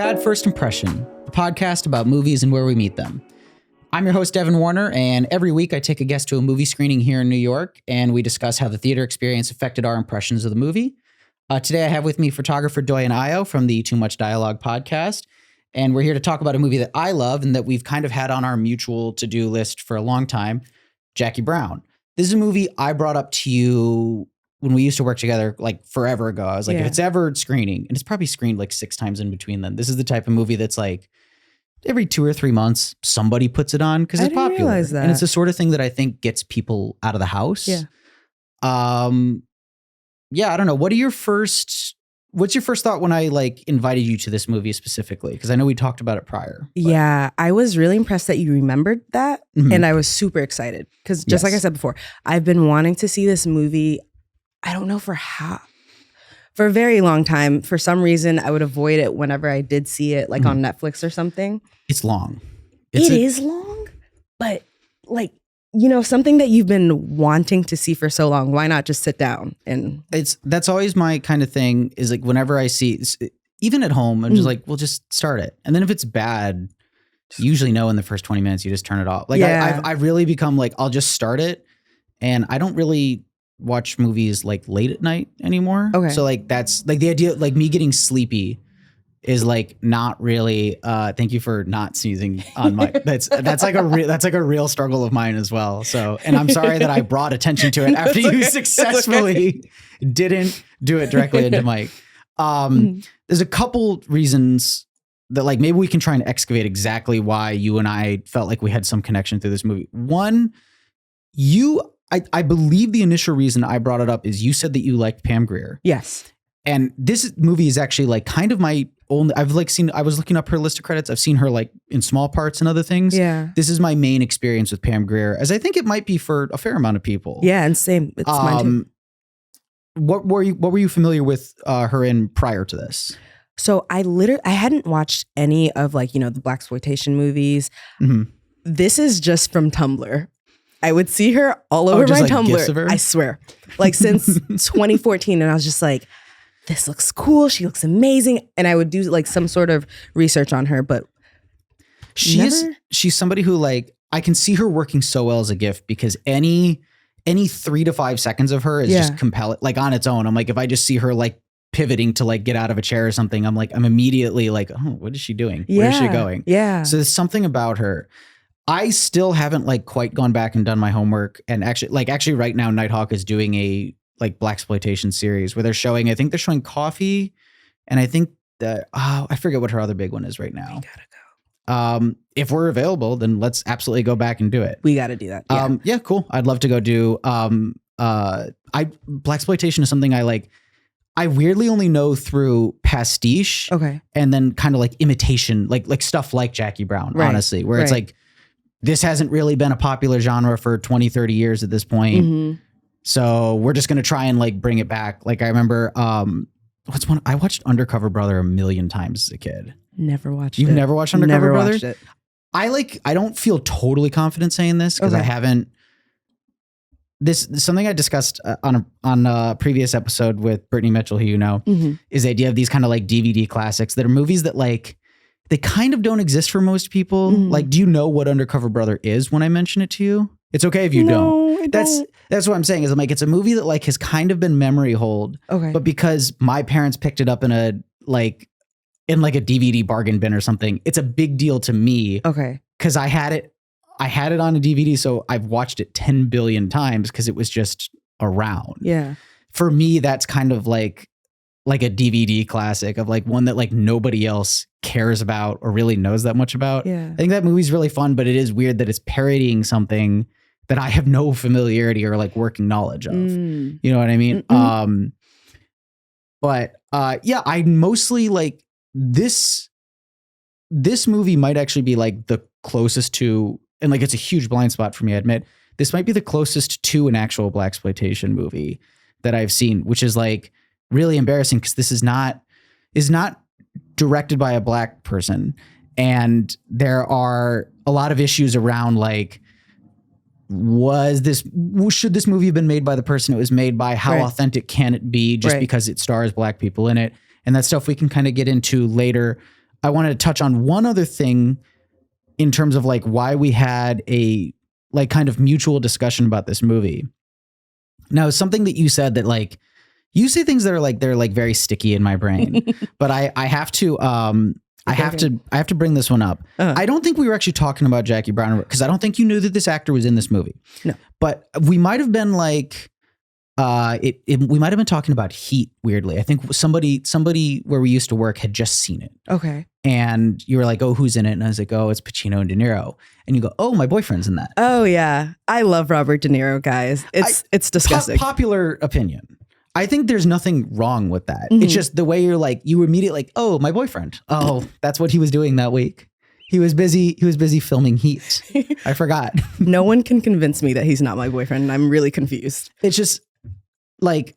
Bad First Impression, a podcast about movies and where we meet them. I'm your host, Devin Warner, and every week I take a guest to a movie screening here in New York, and we discuss how the theater experience affected our impressions of the movie. Today I have with me photographer Doyin Ayo from the Too Much Dialogue podcast, and we're here to talk about a movie that I love and that we've kind of had on our mutual to-do list for a long time, Jackie Brown. This is a movie I brought up to you when we used to work together like forever ago. I was like, if it's ever screening, and it's probably screened like 6 times in between then, this is the type of movie that's like every 2 or 3 months, somebody puts it on because it's popular. Realize that. And it's the sort of thing that I think gets people out of the house. Yeah. I don't know. What's your first thought when I like invited you to this movie specifically? Because I know we talked about it prior. But. Yeah, I was really impressed that you remembered that. Mm-hmm. And I was super excited because just like I said before, I've been wanting to see this movie. I don't know for a very long time. For some reason, I would avoid it whenever I did see it, like on Netflix or something. It's long. It is long, but like, you know, something that you've been wanting to see for so long, why not just sit down? And that's always my kind of thing is like whenever I see, even at home, I'm just like, well, just start it. And then if it's bad, you usually know in the first 20 minutes, you just turn it off. Like I've really become like, I'll just start it. And I don't really watch movies like late at night anymore. Okay. So like that's like the idea, like me getting sleepy is like not really thank you for not sneezing on my that's like a real struggle of mine as well. So, and I'm sorry that I brought attention to it after you successfully didn't do it directly into Mike. There's a couple reasons that like maybe we can try and excavate exactly why you and I felt like we had some connection through this movie. One, I believe the initial reason I brought it up is you said that you liked Pam Grier. Yes. And this movie is actually like kind of my only, I was looking up her list of credits. I've seen her like in small parts and other things. Yeah. This is my main experience with Pam Grier, as I think it might be for a fair amount of people. Yeah. And same. It's mine too. What were you familiar with her in prior to this? So I hadn't watched any of like, you know, the blaxploitation movies. Mm-hmm. This is just from Tumblr. I would see her all over my Tumblr. I swear. Like since 2014. And I was just like, this looks cool. She looks amazing. And I would do like some sort of research on her, but she's somebody who like, I can see her working so well as a gift because any 3 to 5 seconds of her is just compelling, like on its own. I'm like, if I just see her like pivoting to like get out of a chair or something, I'm immediately like, oh, what is she doing? Where is she going? Yeah. So there's something about her. I still haven't like quite gone back and done my homework. And actually right now, Nighthawk is doing a like blaxploitation series where they're showing Coffee. And I think that, I forget what her other big one is right now. We gotta go. If we're available, then let's absolutely go back and do it. We got to do that. Yeah. Yeah, cool. I'd love to go do, blaxploitation is something I like. I weirdly only know through pastiche. Okay. And then kind of like imitation, like stuff like Jackie Brown, honestly, where it's like, this hasn't really been a popular genre for 20, 30 years at this point. Mm-hmm. So we're just going to try and like bring it back. Like I remember, I watched Undercover Brother a million times as a kid. Never watched You've never watched Undercover Brother? Watched it. I don't feel totally confident saying this because I haven't. This is something I discussed on a previous episode with Brittany Mitchell, who you know, is the idea of these kind of like DVD classics that are movies that like, they kind of don't exist for most people. Like, do you know what Undercover Brother is when I mention it to you? It's okay if you don't. That's what I'm saying is I'm like, it's a movie that like has kind of been memory hold. Okay. But because my parents picked it up in a DVD bargain bin or something, it's a big deal to me. Okay. Cause I had it on a DVD. So I've watched it 10 billion times because it was just around. Yeah. For me, that's kind of like a DVD classic of like one that like nobody else cares about or really knows that much about. Yeah. I think that movie's really fun, but it is weird that it's parodying something that I have no familiarity or like working knowledge of. You know what I mean? I mostly like this movie might actually be like the closest to, and like it's a huge blind spot for me, I admit. This might be the closest to an actual blaxploitation movie that I've seen, which is like really embarrassing because this is not directed by a black person. And there are a lot of issues around like, should this movie have been made by the person it was made by? How authentic can it be just because it stars black people in it? And that stuff we can kind of get into later. I wanted to touch on one other thing in terms of like why we had a like kind of mutual discussion about this movie. Now, something that you said that like, you say things that are like, they're like very sticky in my brain, but I have to, I have to bring this one up. I don't think we were actually talking about Jackie Brown because I don't think you knew that this actor was in this movie. No, but we might have been like, we might have been talking about Heat. Weirdly, I think somebody where we used to work had just seen it. Okay, and you were like, "Oh, who's in it?" And I was like, "Oh, it's Pacino and De Niro." And you go, "Oh, my boyfriend's in that." Oh yeah, I love Robert De Niro, guys. It's disgusting. Popular opinion. I think there's nothing wrong with that. It's just the way you're like, you immediately like, oh, my boyfriend. Oh, that's what he was doing that week. He was busy filming Heat. I forgot. No one can convince me that he's not my boyfriend. And I'm really confused. It's just like,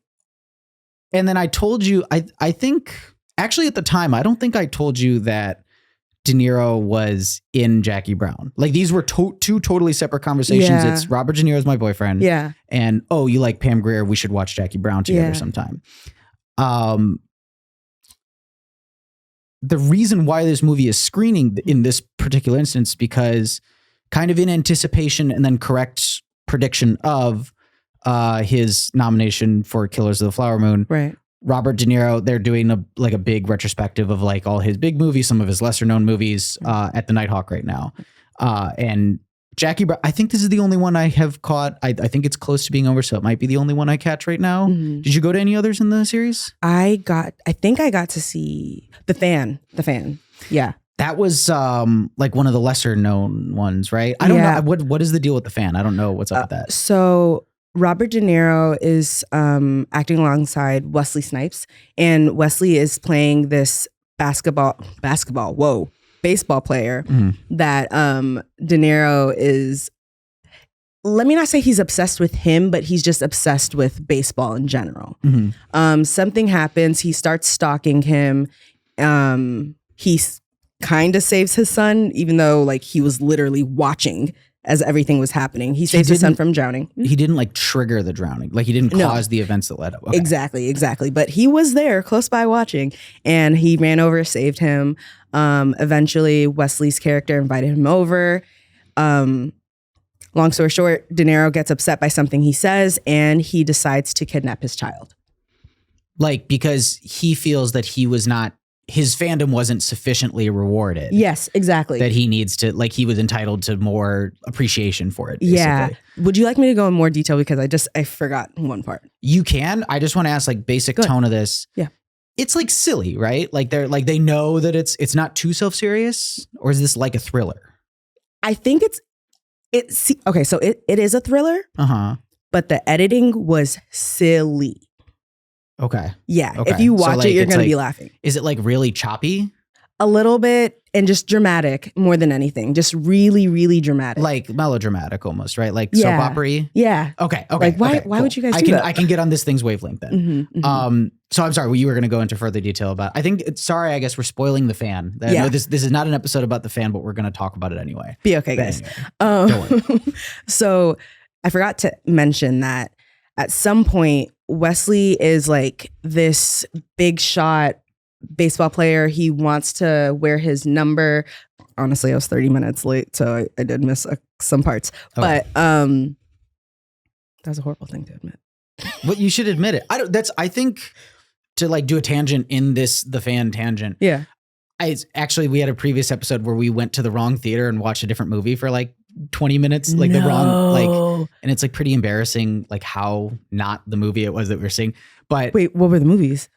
and then I told you, I think actually at the time, I don't think I told you that De Niro was in Jackie Brown. Like these were two totally separate conversations. Yeah. It's Robert De Niro's my boyfriend. Yeah. And oh, you like Pam Grier? We should watch Jackie Brown together sometime. The reason why this movie is screening in this particular instance, because kind of in anticipation and then correct prediction of his nomination for Killers of the Flower Moon. Right. Robert De Niro, they're doing a big retrospective of like all his big movies, some of his lesser known movies at the Nighthawk right now. And Jackie Brown, I think this is the only one I have caught. I think it's close to being over, so it might be the only one I catch right now. Mm-hmm. Did you go to any others in the series? I think I got to see The Fan. Yeah. That was like one of the lesser known ones, right? I don't know. What is the deal with The Fan? I don't know what's up with that. So Robert De Niro is acting alongside Wesley Snipes, and Wesley is playing this baseball player that De Niro is, let me not say he's obsessed with him, but he's just obsessed with baseball in general. Something happens. He starts stalking him. He kind of saves his son, even though like he was literally watching as everything was happening. He saves his son from drowning. He didn't like trigger the drowning. Like he didn't cause the events that led up. Okay. Exactly. But he was there close by watching, and he ran over, saved him. Eventually Wesley's character invited him over. Long story short, De Niro gets upset by something he says, and he decides to kidnap his child. Like, because he feels that his fandom wasn't sufficiently rewarded. Yes, exactly. That he needs to, like, he was entitled to more appreciation for it, basically. Yeah. Would you like me to go in more detail? Because I forgot one part. You can. I just want to ask, like, basic tone of this. Yeah. It's like silly, right? Like they know that it's not too self-serious, or is this like a thriller? I think okay, so it is a thriller. But the editing was silly. Okay. Yeah. Okay. If you watch it, you're going to be laughing. Is it like really choppy? A little bit, and just dramatic more than anything. Just really, really dramatic. Like melodramatic almost, right? Like soap opera-y? Yeah. Okay. Like why would you guys do that? I can get on this thing's wavelength then. So I'm sorry, you were going to go into further detail about, I guess we're spoiling The Fan. No, this is not an episode about The Fan, but we're going to talk about it anyway. Be okay, guys. Anyway, don't worry. So I forgot to mention that at some point, Wesley is like this big shot baseball player. He wants to wear his number. Honestly, I was 30 minutes late, so I did miss some parts. Okay. But that was a horrible thing to admit. Well, you should admit it. I think to like do a tangent in this The Fan tangent. Yeah. We had a previous episode where we went to the wrong theater and watched a different movie for like 20 minutes, like the wrong, like, and it's like pretty embarrassing, like how not the movie it was that we were seeing. But wait, what were the movies?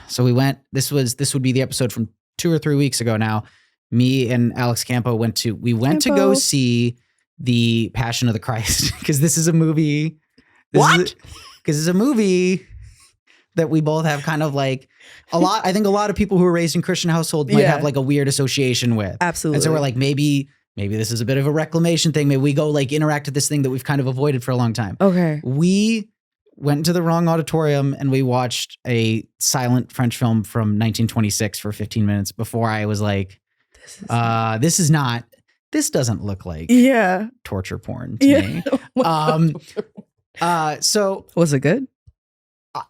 So we went, this would be the episode from 2 or 3 weeks ago now. Me and Alex Campo went to go see The Passion of the Christ, because this is a movie. Because it's a movie that we both have kind of like I think a lot of people who are raised in Christian households might have like a weird association with. Absolutely. And so we're like, maybe this is a bit of a reclamation thing. Maybe we go like interact with this thing that we've kind of avoided for a long time. Okay. We went to the wrong auditorium and we watched a silent French film from 1926 for 15 minutes before I was like, this doesn't look like torture porn to me. So was it good?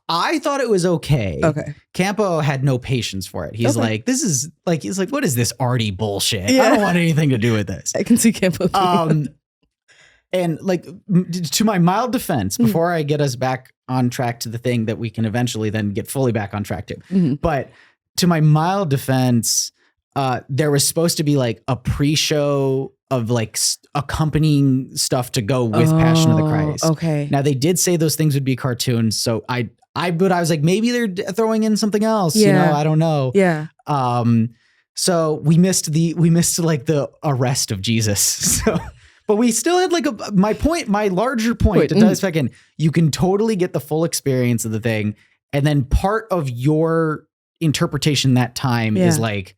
I thought it was okay. Okay. Campo had no patience for it. He's like, what is this arty bullshit? Yeah. I don't want anything to do with this. I can see Campo. And like, to my mild defense, before I get us back on track to the thing that we can eventually then get fully back on track to, but to my mild defense, there was supposed to be like a pre-show of like accompanying stuff to go with Passion of the Christ. Okay. Now they did say those things would be cartoons, so I was like, maybe they're throwing in something else. Yeah. You know, I don't know. Yeah. So we missed like the arrest of Jesus. So, but we still had like my larger point to tie this back in. You can totally get the full experience of the thing, and then part of your interpretation that time is like,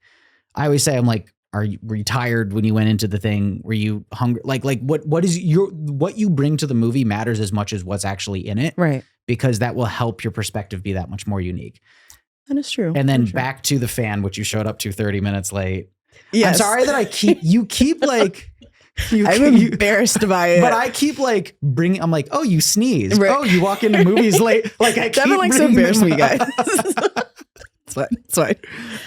I always say, I'm like, were you tired when you went into the thing? Were you hungry? Like what you bring to the movie matters as much as what's actually in it. Right. Because that will help your perspective be that much more unique. That is true. And then back to the fan, which you showed up to 30 minutes late. Yes. I'm sorry that I'm embarrassed by it. But I keep like I'm like, oh, you sneeze. Right. Oh, you walk into movies late. Like I keep Devin likes to embarrass me, guys. It's fine.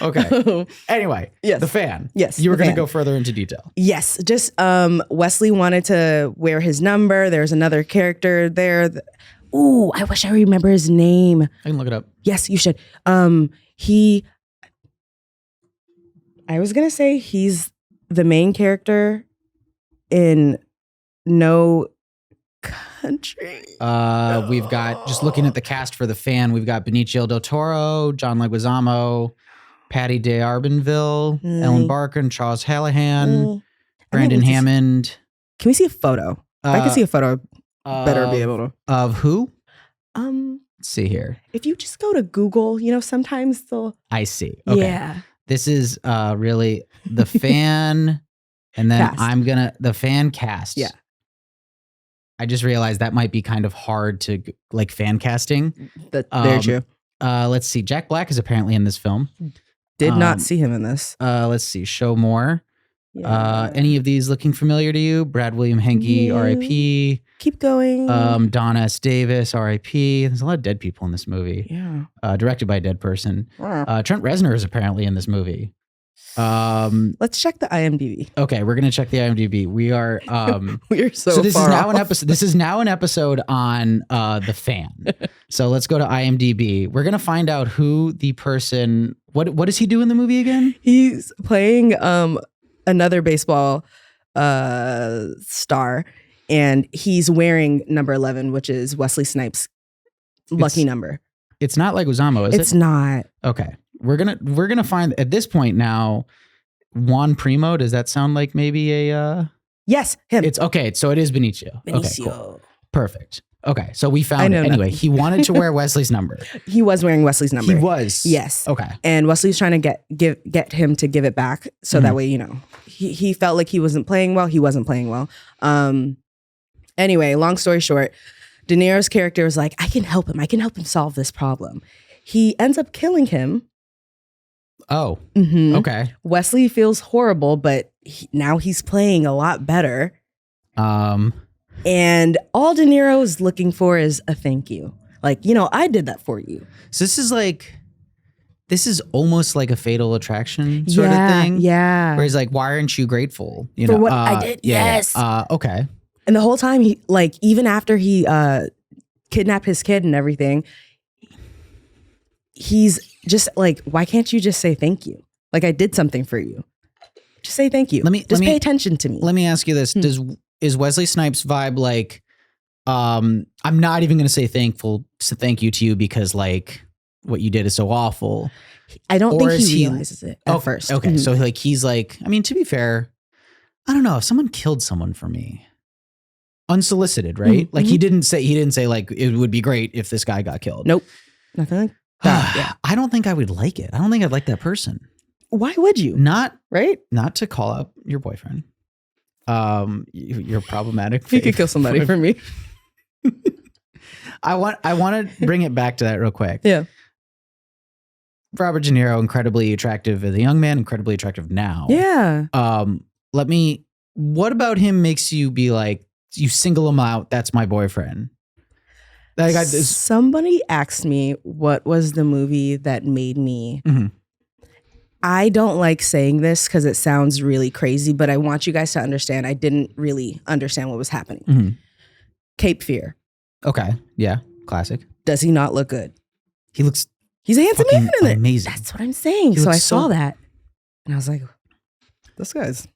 Okay. Anyway, yes. The fan. Yes. You were going to go further into detail. Yes. Just Wesley wanted to wear his number. There's another character there. Ooh, I wish I remember his name. I can look it up. Yes, you should. I was going to say he's the main character in No Country. We've got, just looking at the cast for the fan, we've got Benicio del Toro, John Leguizamo, Patty D'Arbanville, Ellen Barkin, Charles Hallahan, Brandon Hammond. Can we see a photo? If I can see a photo, better be able to. Of who? Let's see here. If you just go to Google, sometimes they'll. I see. Okay. Yeah. This is really the fan, and then cast. The fan cast. Yeah. I just realized that might be kind of hard to like fan casting. There's you. Let's see. Jack Black is apparently in this film. Did not see him in this. Let's see. Show more. Yeah. Any of these looking familiar to you? Brad William Henke, R.I.P. Keep going. Don S. Davis, R.I.P. There's a lot of dead people in this movie. Yeah. Directed by a dead person. Trent Reznor is apparently in this movie. Let's check the IMDb. Okay, we're gonna check the IMDb. We are we're so this far is now off. an episode. This is now an episode on the fan. So let's go to IMDb. We're gonna find out who the person. What does he do in the movie again? He's playing another baseball star, and he's wearing number 11, which is Wesley Snipes' lucky number. It's not Leguizamo, is it? It's not. Okay. We're gonna find at this point now Juan Primo. Does that sound like maybe a yes, him. It's okay, so it is Benicio. Okay, cool. Perfect. Okay, so we found it. Anyway, nothing. He wanted to wear Wesley's number. He was wearing Wesley's number. He was. Yes. Okay. And Wesley's trying to get him to give it back so that way, he felt like he wasn't playing well. He wasn't playing well. Anyway, long story short, De Niro's character was like, I can help him. I can help him solve this problem. He ends up killing him. Oh, okay. Wesley feels horrible, but now he's playing a lot better. And all De Niro is looking for is a thank you. Like, I did that for you. So this is almost like a Fatal Attraction sort of thing. Yeah. Where he's like, why aren't you grateful? For what I did? Yes. Okay. And the whole time, he even after he kidnapped his kid and everything, he's just like, why can't you just say thank you? Like, I did something for you. Just say thank you. Pay attention to me. Let me ask you this. Is Wesley Snipes' vibe like, I'm not even going to say thank you to you because like what you did is so awful. I don't think he realizes it at first. Okay. So like, he's like, I mean, to be fair, I don't know if someone killed someone for me unsolicited, right? Like he didn't say like, it would be great if this guy got killed. Nope. Nothing like that. Yeah. I don't think I would like it. I don't think I'd like that person. Why would you? Not to call out your boyfriend. You're problematic. You could kill somebody for me. I want to bring it back to that real quick. Yeah. Robert De Niro, incredibly attractive as a young man, incredibly attractive now. Yeah. What about him makes you be like, you single him out, that's my boyfriend? Somebody asked me what was the movie that made me. Mm-hmm. I don't like saying this because it sounds really crazy, but I want you guys to understand I didn't really understand what was happening. Mm-hmm. Cape Fear. Okay. Yeah. Classic. Does he not look good? He's a handsome man in it. Amazing. That's what I'm saying. So I saw that and I was like, this guy's.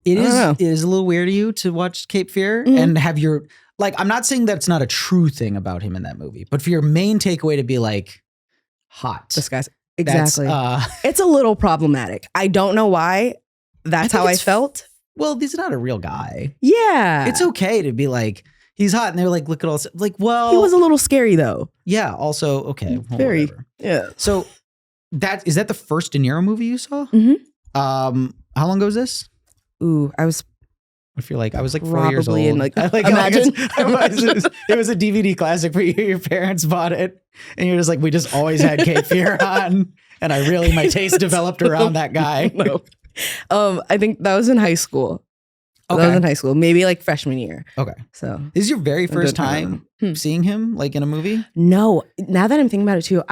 It is a little weird to you to watch Cape Fear and have your, like, I'm not saying that's not a true thing about him in that movie, but for your main takeaway to be like hot. This guy's. Exactly. It's a little problematic. I don't know why. That's how I felt. Well, he's not a real guy. Yeah. It's okay to be like, he's hot. And they're like, look at all this. Like, well. He was a little scary though. Yeah. Also, okay. Very. Whatever. Yeah. So is that the first De Niro movie you saw? Mm-hmm. How long ago was this? Ooh, I was 4 years old. Imagine. It was a DVD classic for you. Your parents bought it. And you're just like, we just always had Cape Fear on. And my taste developed around that guy. No. I think that was in high school. Okay. That was in high school, maybe like freshman year. Okay. So this is your very first time seeing him like in a movie? No. Now that I'm thinking about it too,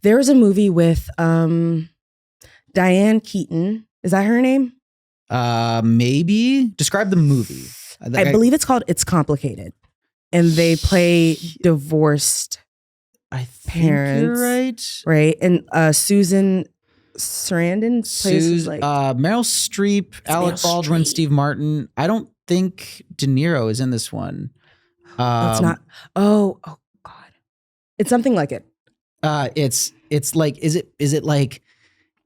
there was a movie with Diane Keaton. Is that her name? Maybe. Describe the movie. I believe it's called It's Complicated. And they play divorced parents. You're right. Right. And Susan Sarandon plays Meryl Streep, Alec Baldwin, Steve Martin. I don't think De Niro is in this one. It's not. Oh God. It's something like it. It's like, is it like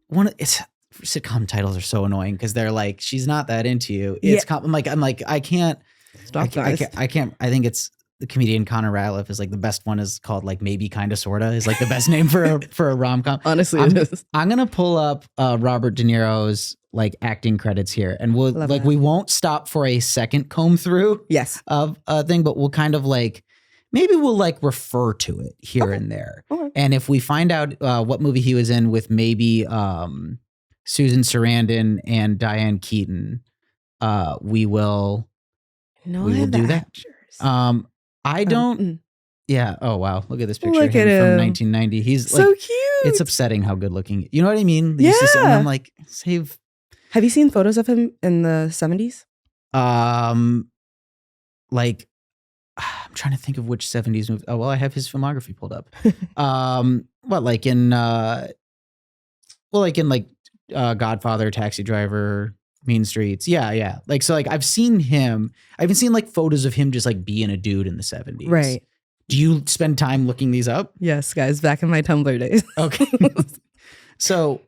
it's sitcom titles are so annoying because they're like, she's not that into you. I'm like, I can't stop. I can't. I think it's the comedian Connor Ratliff is like the best one is called like Maybe Kinda Sorta is like the best name for a rom-com. Honestly, it is. I'm gonna pull up Robert De Niro's like acting credits here, and we won't stop for a second comb through. Yes. Of a thing, but we'll kind of like maybe we'll like refer to it here and there. Okay. And if we find out what movie he was in with maybe Susan Sarandon and Diane Keaton, we will do that. I don't. Yeah. Oh wow. Look at this picture of him from 1990. He's so like, cute. It's upsetting how good looking. You know what I mean? Yeah. I'm like, save. Have you seen photos of him in the 70s? Like, I'm trying to think of which 70s movie. Oh well, I have his filmography pulled up. Godfather, Taxi Driver, Mean Streets. Yeah. Like, so like I've seen him. I haven't seen like photos of him just like being a dude in the 70s. Right. Do you spend time looking these up? Yes, guys, back in my Tumblr days. Okay. So,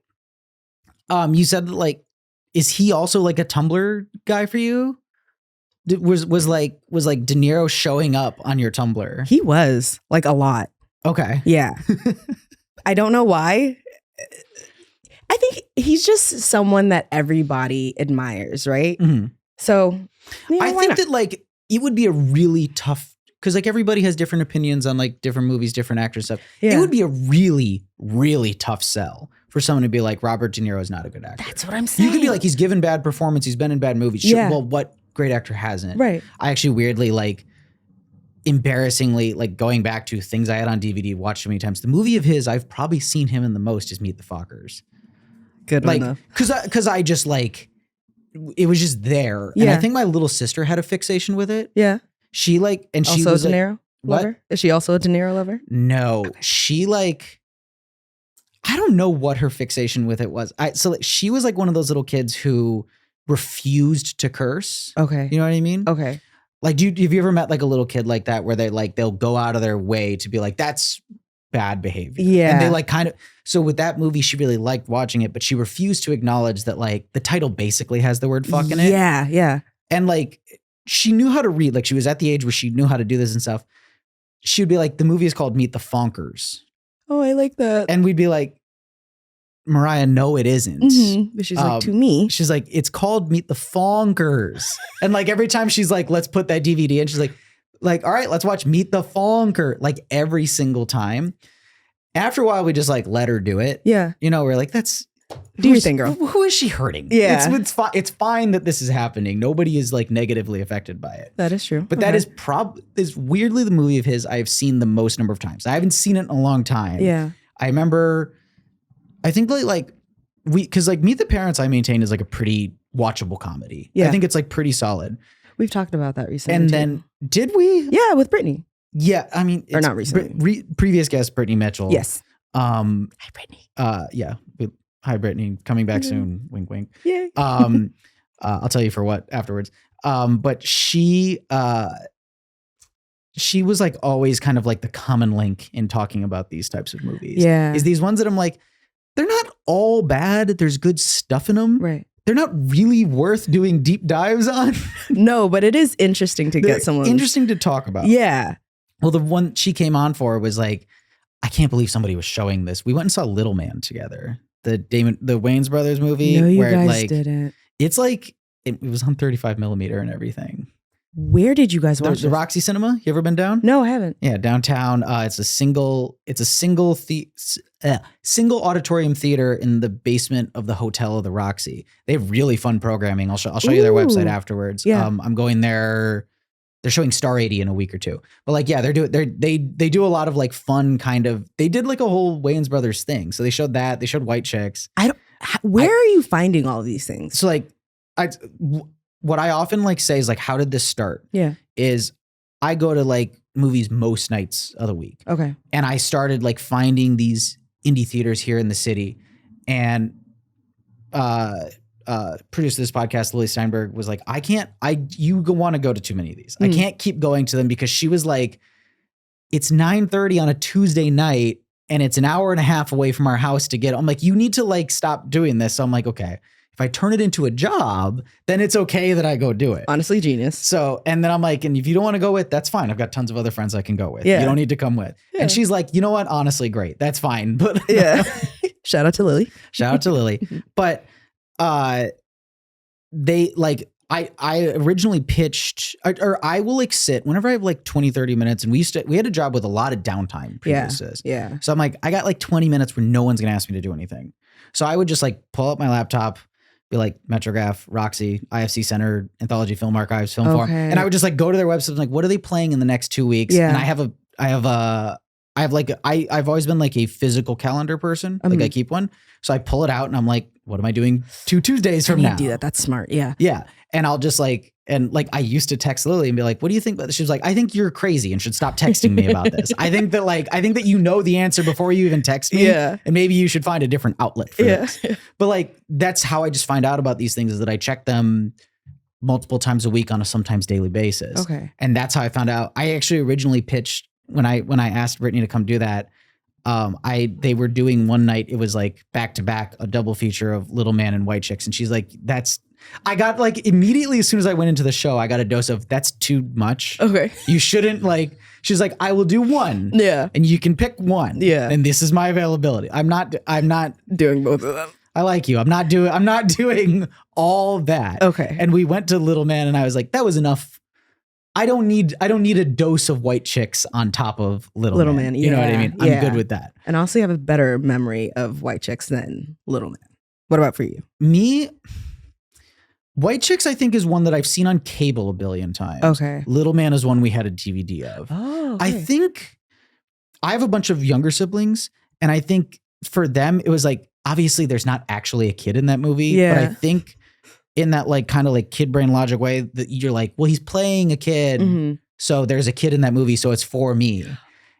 you said that, like, is he also like a Tumblr guy for you? Was like De Niro showing up on your Tumblr? He was like a lot. Okay. Yeah. I don't know why. I think he's just someone that everybody admires, right? Mm-hmm. So I think that like it would be a really tough, because like everybody has different opinions on like different movies, different actors stuff. Yeah. It would be a really, really tough sell for someone to be like, Robert De Niro is not a good actor. That's what I'm saying. You could be like, he's given bad performance, he's been in bad movies. Sure, yeah. Well, what great actor hasn't? Right. I actually weirdly like, embarrassingly, like going back to things I had on DVD, watched so many times. The movie of his I've probably seen him in the most is Meet the Fockers. Good like, enough. Because I just like, it was just there. Yeah. And I think my little sister had a fixation with it. Yeah. She like, and she also was a De Niro like, lover? What? Is she also a De Niro lover? No. Okay. She like, I don't know what her fixation with it was. So like, she was like one of those little kids who refused to curse. Okay. You know what I mean? Okay. Like, have you ever met like a little kid like that where they like, they'll go out of their way to be like, that's bad behavior. Yeah. And they like kind of, so with that movie, she really liked watching it, but she refused to acknowledge that like the title basically has the word fuck in it. Yeah. Yeah. And like, she knew how to read. Like she was at the age where she knew how to do this and stuff. She would be like, the movie is called Meet the Fonkers. Oh, I like that. And we'd be like, Mariah, no, it isn't. Mm-hmm. But she's like, to me. She's like, it's called Meet the Fonkers. And like every time she's like, let's put that DVD in, she's like, all right, let's watch Meet the Fonker. Like every single time. After a while, we just like let her do it. Yeah. You know, we're like, that's Do your thing, girl. Who is she hurting? Yeah. It's fine that this is happening. Nobody is like negatively affected by it. That is true. But that is weirdly the movie of his I have seen the most number of times. I haven't seen it in a long time. Yeah. I remember, I think because Meet the Parents I maintain is like a pretty watchable comedy. Yeah. I think it's like pretty solid. We've talked about that recently. And then, did we? Yeah, with Brittany. Yeah, I mean, or not recently. Previous guest Brittany Mitchell. Yes. Hi, Brittany. Yeah. Hi, Brittany. Coming back soon. Wink, wink. Yay. I'll tell you for what afterwards. But she was like always kind of like the common link in talking about these types of movies. Yeah. Is these ones that I'm like, they're not all bad. There's good stuff in them. Right. They're not really worth doing deep dives on. No, but it is interesting to get someone. Interesting to talk about. Yeah. Well, the one she came on for was like, I can't believe somebody was showing this. We went and saw Little Man together, the Wayans Brothers movie. No, you where guys like, didn't. It's like it was on 35 millimeter and everything. Where did you guys watch the Roxy Cinema? You ever been down? No, I haven't. Yeah, downtown. It's a single auditorium theater in the basement of the hotel of the Roxy. They have really fun programming. I'll show you their website afterwards. Yeah. I'm going there. They're showing Star 80 in a week or two. But like, yeah, they do a lot of like fun kind of, they did like a whole Wayans Brothers thing. So they showed that. They showed White Chicks. Where are you finding all these things? So like, what I often like say is like, how did this start? Yeah. Is I go to like movies most nights of the week. Okay. And I started like finding these indie theaters here in the city, and producer of this podcast, Lily Steinberg, was like, you want to go to too many of these. I can't keep going to them, because she was like, it's 9:30 on a Tuesday night and it's an hour and a half away from our house to get. I'm like, you need to like stop doing this. So I'm like, okay, if I turn it into a job, then it's okay that I go do it. Honestly, genius. So, and then I'm like, and if you don't want to go with, that's fine. I've got tons of other friends I can go with. Yeah. You don't need to come with. Yeah. And she's like, you know what? Honestly, great. That's fine. But yeah. Shout out to Lily. Shout out to Lily. But they like, I originally pitched, or I will like sit whenever I have like 20, 30 minutes, and we had a job with a lot of downtime previous to this. Yeah. So I'm like, I got like 20 minutes where no one's going to ask me to do anything. So I would just like pull up my laptop, be like Metrograph, Roxy, IFC Center, Anthology Film Archives, Film Forum. And I would just like go to their website and like, what are they playing in the next 2 weeks? Yeah. And I've always been like a physical calendar person. Like I keep one. So I pull it out and I'm like, what am I doing 2 Tuesdays from now? Do that. That's smart. Yeah. Yeah. And I'll just like, and like I used to text Lily and be like, what do you think about this? She was like, I think you're crazy and should stop texting me about this. I think that you know the answer before you even text me. Yeah. And maybe you should find a different outlet for this. But like, that's how I just find out about these things, is that I check them multiple times a week on a sometimes daily basis. Okay. And that's how I found out. I actually originally pitched when I asked Brittany to come do that. They were doing one night, it was like back to back, a double feature of Little Man and White Chicks. And she's like, I got like immediately as soon as I went into the show, I got a dose of, that's too much. Okay. You shouldn't like, she's like, I will do one. Yeah. And you can pick one. Yeah. And this is my availability. I'm not doing both of them. I like you. I'm not doing all that. Okay. And we went to Little Man and I was like, that was enough. I don't need a dose of White Chicks on top of Little Man. You know what I mean? I'm good with that. And I also have a better memory of White Chicks than Little Man. What about for you? Me, White Chicks, I think, is one that I've seen on cable a billion times. Okay. Little Man is one we had a DVD of. Oh, okay. I think I have a bunch of younger siblings, and I think for them, it was like, obviously there's not actually a kid in that movie. Yeah. But I think in that like kind of like kid brain logic way that you're like, well, he's playing a kid. So there's a kid in that movie. So it's for me.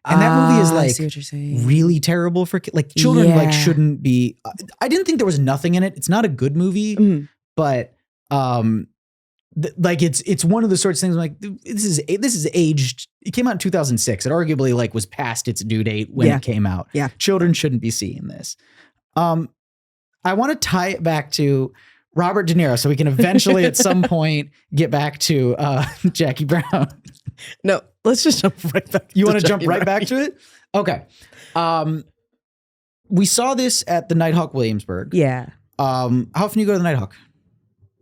And that movie is like really terrible for kids. Like children like shouldn't be. I didn't think there was nothing in it. It's not a good movie, but like it's one of the sorts of things like this is aged. It came out in 2006. It arguably like was past its due date when it came out. Yeah. Children shouldn't be seeing this. I want to tie it back to Robert De Niro so we can eventually at some point get back to Jackie Brown. No, let's just jump right back. You want to jump right back to it? Okay. We saw this at the Nighthawk Williamsburg. Yeah. How often do you go to the Nighthawk?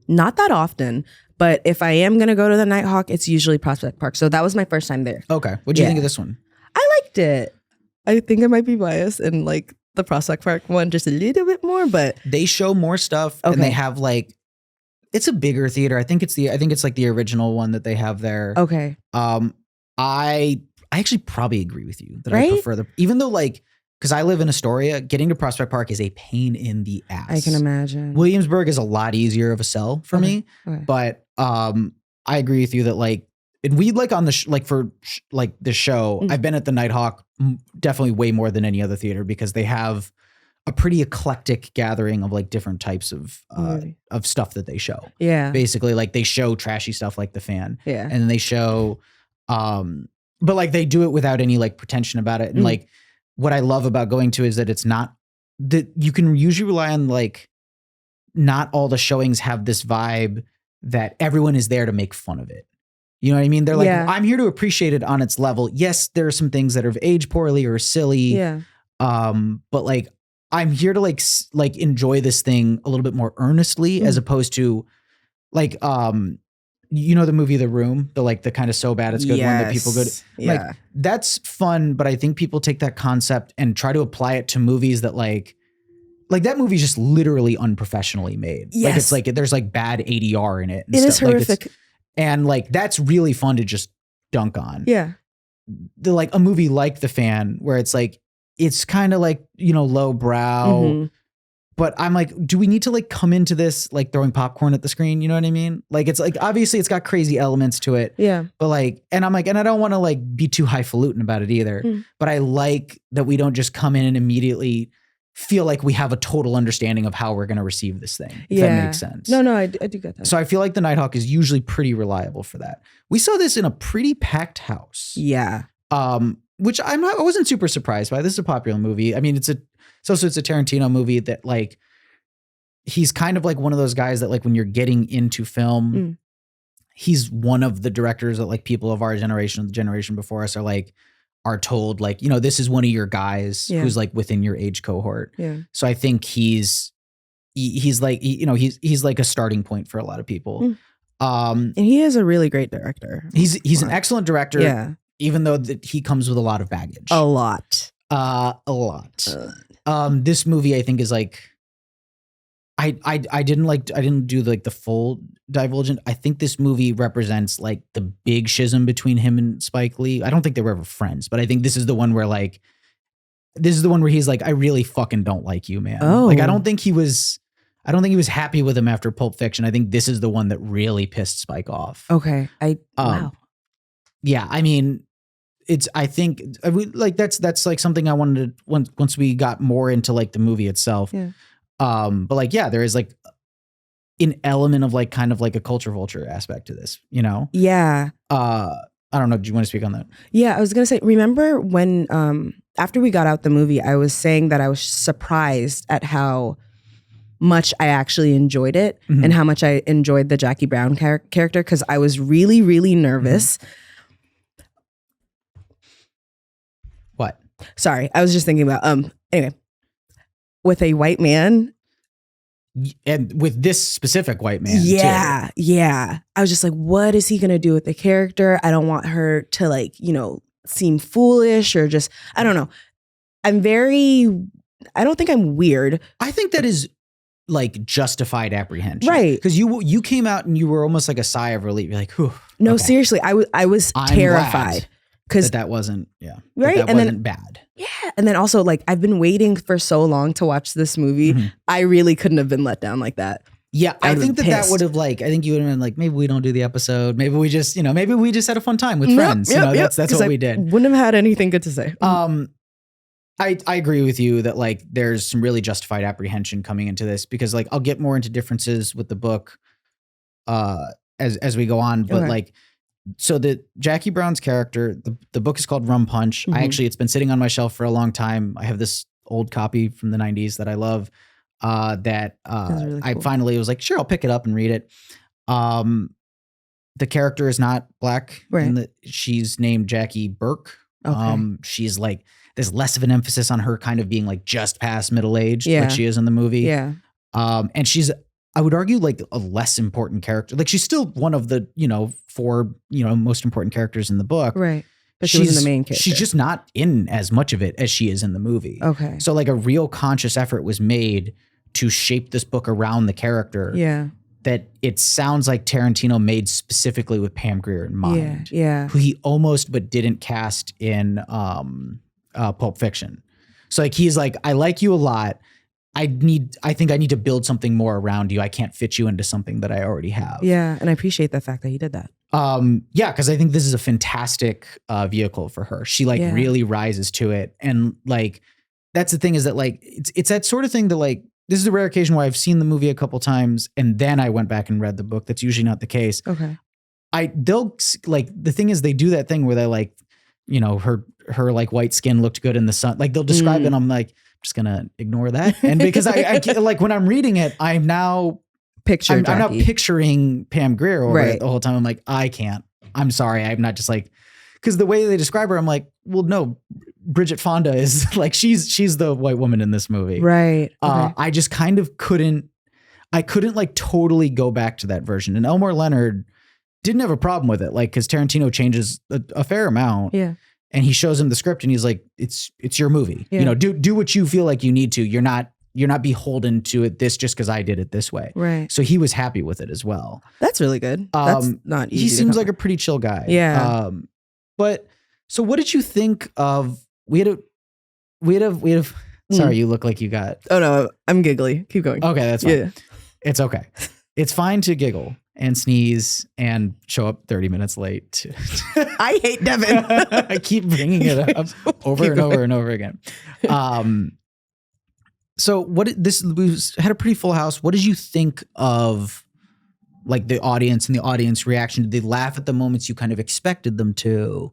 Not that often, but if I am going to go to the Nighthawk, it's usually Prospect Park. So that was my first time there. Okay. What do you think of this one? I liked it. I think I might be biased and like the Prospect Park one just a little bit more, but they show more stuff and they have like, it's a bigger theater. I think it's like the original one that they have there. Okay. I actually probably agree with you that I prefer even though like, because I live in Astoria, getting to Prospect Park is a pain in the ass. I can imagine. Williamsburg is a lot easier of a sell for me, but I agree with you that like, and we like on the the show, I've been at the Nighthawk definitely way more than any other theater because they have a pretty eclectic gathering of like different types of stuff that they show. Yeah. Basically, like they show trashy stuff like The Fan. Yeah. And then they show, but like they do it without any like pretension about it. And like what I love about going to is that it's not that you can usually rely on like not all the showings have this vibe that everyone is there to make fun of it. You know what I mean? They're like, I'm here to appreciate it on its level. Yes, there are some things that are aged poorly or silly. Yeah. But like, I'm here to like enjoy this thing a little bit more earnestly as opposed to like, you know, the movie The Room, the kind of so bad it's good one that people go to. Like that's fun, but I think people take that concept and try to apply it to movies that like that movie's just literally unprofessionally made. Yes. Like it's like there's like bad ADR in it. And it is horrific. Like and like that's really fun to just dunk on. Yeah. Like a movie like The Fan where it's like it's kind of like, you know, lowbrow. But I'm like, do we need to like come into this like throwing popcorn at the screen? You know what I mean? Like it's like obviously it's got crazy elements to it. Yeah. But like, and I'm like, and I don't want to like be too highfalutin about it either. But I like that we don't just come in and immediately feel like we have a total understanding of how we're going to receive this thing. If that makes sense. No, I do get that. So I feel like the Nighthawk is usually pretty reliable for that. We saw this in a pretty packed house. Yeah. Which I wasn't super surprised by. This is a popular movie. I mean, it's a Tarantino movie that like, he's kind of like one of those guys that like when you're getting into film, he's one of the directors that like people of our generation, the generation before us are told like, you know, this is one of your guys who's like within your age cohort. Yeah. So I think he's like, you know, he's like a starting point for a lot of people. And he is a really great director. He's an excellent director. Yeah. Even though he comes with a lot of baggage. A lot. This movie I think is like, I didn't do like the full divulgent. I think this movie represents like the big schism between him and Spike Lee. I don't think they were ever friends, but I think this is the one where he's like, I really fucking don't like you, man. Oh. Like I don't think he was happy with him after Pulp Fiction. I think this is the one that really pissed Spike off. Okay. Wow. Yeah, I mean, I think that's like something I wanted to once we got more into like the movie itself. Yeah. But like, yeah, there is like an element of like kind of like a culture vulture aspect to this, you know? Yeah. I don't know. Do you want to speak on that? Yeah, I was going to say, remember when, after we got out the movie, I was saying that I was surprised at how much I actually enjoyed it and how much I enjoyed the Jackie Brown character. Cause I was really, really nervous. What? Sorry. I was just thinking about, anyway. With a white man. And with this specific white man. Yeah. Too. Yeah. I was just like, what is he going to do with the character? I don't want her to like, you know, seem foolish or just, I don't know. I don't think I'm weird. I think that is like justified apprehension. Right. Because you came out and you were almost like a sigh of relief. You're like, whew. No, okay. Seriously. I was terrified. Because that wasn't, right. That wasn't bad. Yeah. And then also like, I've been waiting for so long to watch this movie. I really couldn't have been let down like that. Yeah. I think that would have like, I think you would have been like, maybe we don't do the episode. Maybe we just, maybe we just had a fun time with friends. That's what we did. Wouldn't have had anything good to say. I agree with you that like, there's some really justified apprehension coming into this because like, I'll get more into differences with the book as we go on. But like, so the Jackie Brown's character, the book is called Rum Punch. It's been sitting on my shelf for a long time. I have this old copy from the 90s that I love really cool. I finally was like, sure, I'll pick it up and read it. The character is not black. Right. She's named Jackie Burke. Okay. She's like, there's less of an emphasis on her kind of being like just past middle-aged like she is in the movie. Yeah. And she's, I would argue like a less important character. Like she's still one of the, 4, most important characters in the book. Right. But she wasn't the main character. She's just not in as much of it as she is in the movie. Okay. So like a real conscious effort was made to shape this book around the character. Yeah. That it sounds like Tarantino made specifically with Pam Grier in mind. Yeah. Who he almost but didn't cast in Pulp Fiction. So like he's like, I like you a lot. I think I need to build something more around you. I can't fit you into something that I already have. Yeah, and I appreciate the fact that he did that. Yeah, because I think this is a fantastic vehicle for her. She like really rises to it, and like that's the thing is that like it's that sort of thing that like this is a rare occasion where I've seen the movie a couple times and then I went back and read the book. That's usually not the case. Okay, they'll like the thing is they do that thing where they like, you know, her like white skin looked good in the sun. Like they'll describe it, and I'm like, I'm just gonna ignore that. And because I like when I'm reading it, I'm now I'm not picturing Pam Grier over it the whole time. I'm like, I can't. I'm sorry. I'm not just like, because the way they describe her, I'm like, well, no, Bridget Fonda is like, she's the white woman in this movie. Right. Okay. I just kind of couldn't like totally go back to that version. And Elmore Leonard didn't have a problem with it. Like, cause Tarantino changes a fair amount. Yeah. And he shows him the script and he's like, it's your movie. Yeah. You know, do what you feel like you need to. You're not beholden to it this just because I did it this way. Right. So he was happy with it as well. That's really good. That's not easy. He seems like a pretty chill guy. Yeah. But so what did you think of we had sorry, you look like you got Oh no, I'm giggly. Keep going. Okay, that's fine. Yeah. It's okay. It's fine to giggle and sneeze and show up 30 minutes late. I hate Devin. I keep bringing it up over and over and over again. So we had a pretty full house. What did you think of like the audience and the audience reaction? Did they laugh at the moments you kind of expected them to?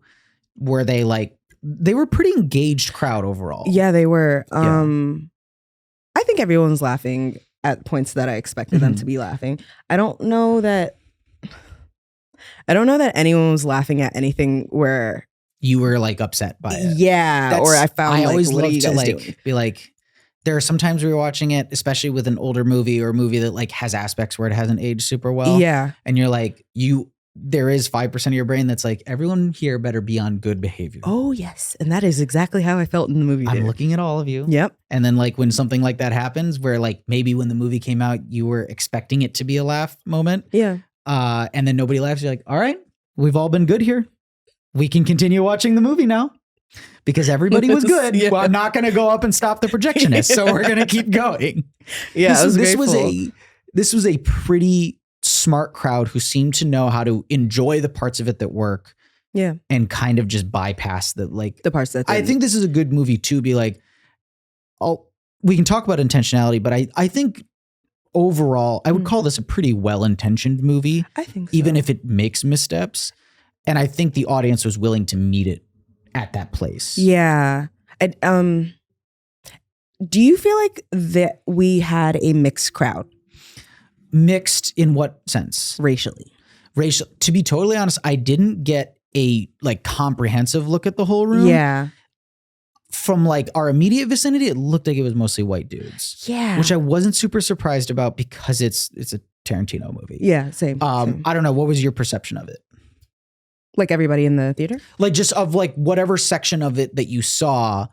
Were they like, they were a pretty engaged crowd overall. Yeah, they were. I think everyone's laughing at points that I expected them to be laughing. I don't know that anyone was laughing at anything where you were like upset by it. Yeah. Or I found always what love are you to guys like doing? Be like, there are sometimes we were watching it, especially with an older movie or a movie that like has aspects where it hasn't aged super well. Yeah. And you're like, there is 5% of your brain that's like, everyone here better be on good behavior. Oh yes. And that is exactly how I felt in the movie. I'm looking at all of you. Yep. And then like when something like that happens where like maybe when the movie came out, you were expecting it to be a laugh moment. Yeah. And then nobody laughs. You're like, all right, we've all been good here. We can continue watching the movie now. Because everybody was good. Yeah. Well, I'm not going to go up and stop the projectionist, so we're going to keep going. Yeah, this was a pretty smart crowd who seemed to know how to enjoy the parts of it that work. Yeah, and kind of just bypass the parts that didn't. I think this is a good movie to be like. We can talk about intentionality, but I think overall I would call this a pretty well-intentioned movie. I think so. Even if it makes missteps, and I think the audience was willing to meet it at that place. Yeah. Do you feel like that we had a mixed crowd? Mixed in what sense? Racially. To be totally honest, I didn't get a like comprehensive look at the whole room. Yeah. From like our immediate vicinity, it looked like it was mostly white dudes. Yeah. Which I wasn't super surprised about because it's a Tarantino movie. Yeah, same. I don't know. What was your perception of it? Like everybody in the theater? Like just of like whatever section of it that you saw,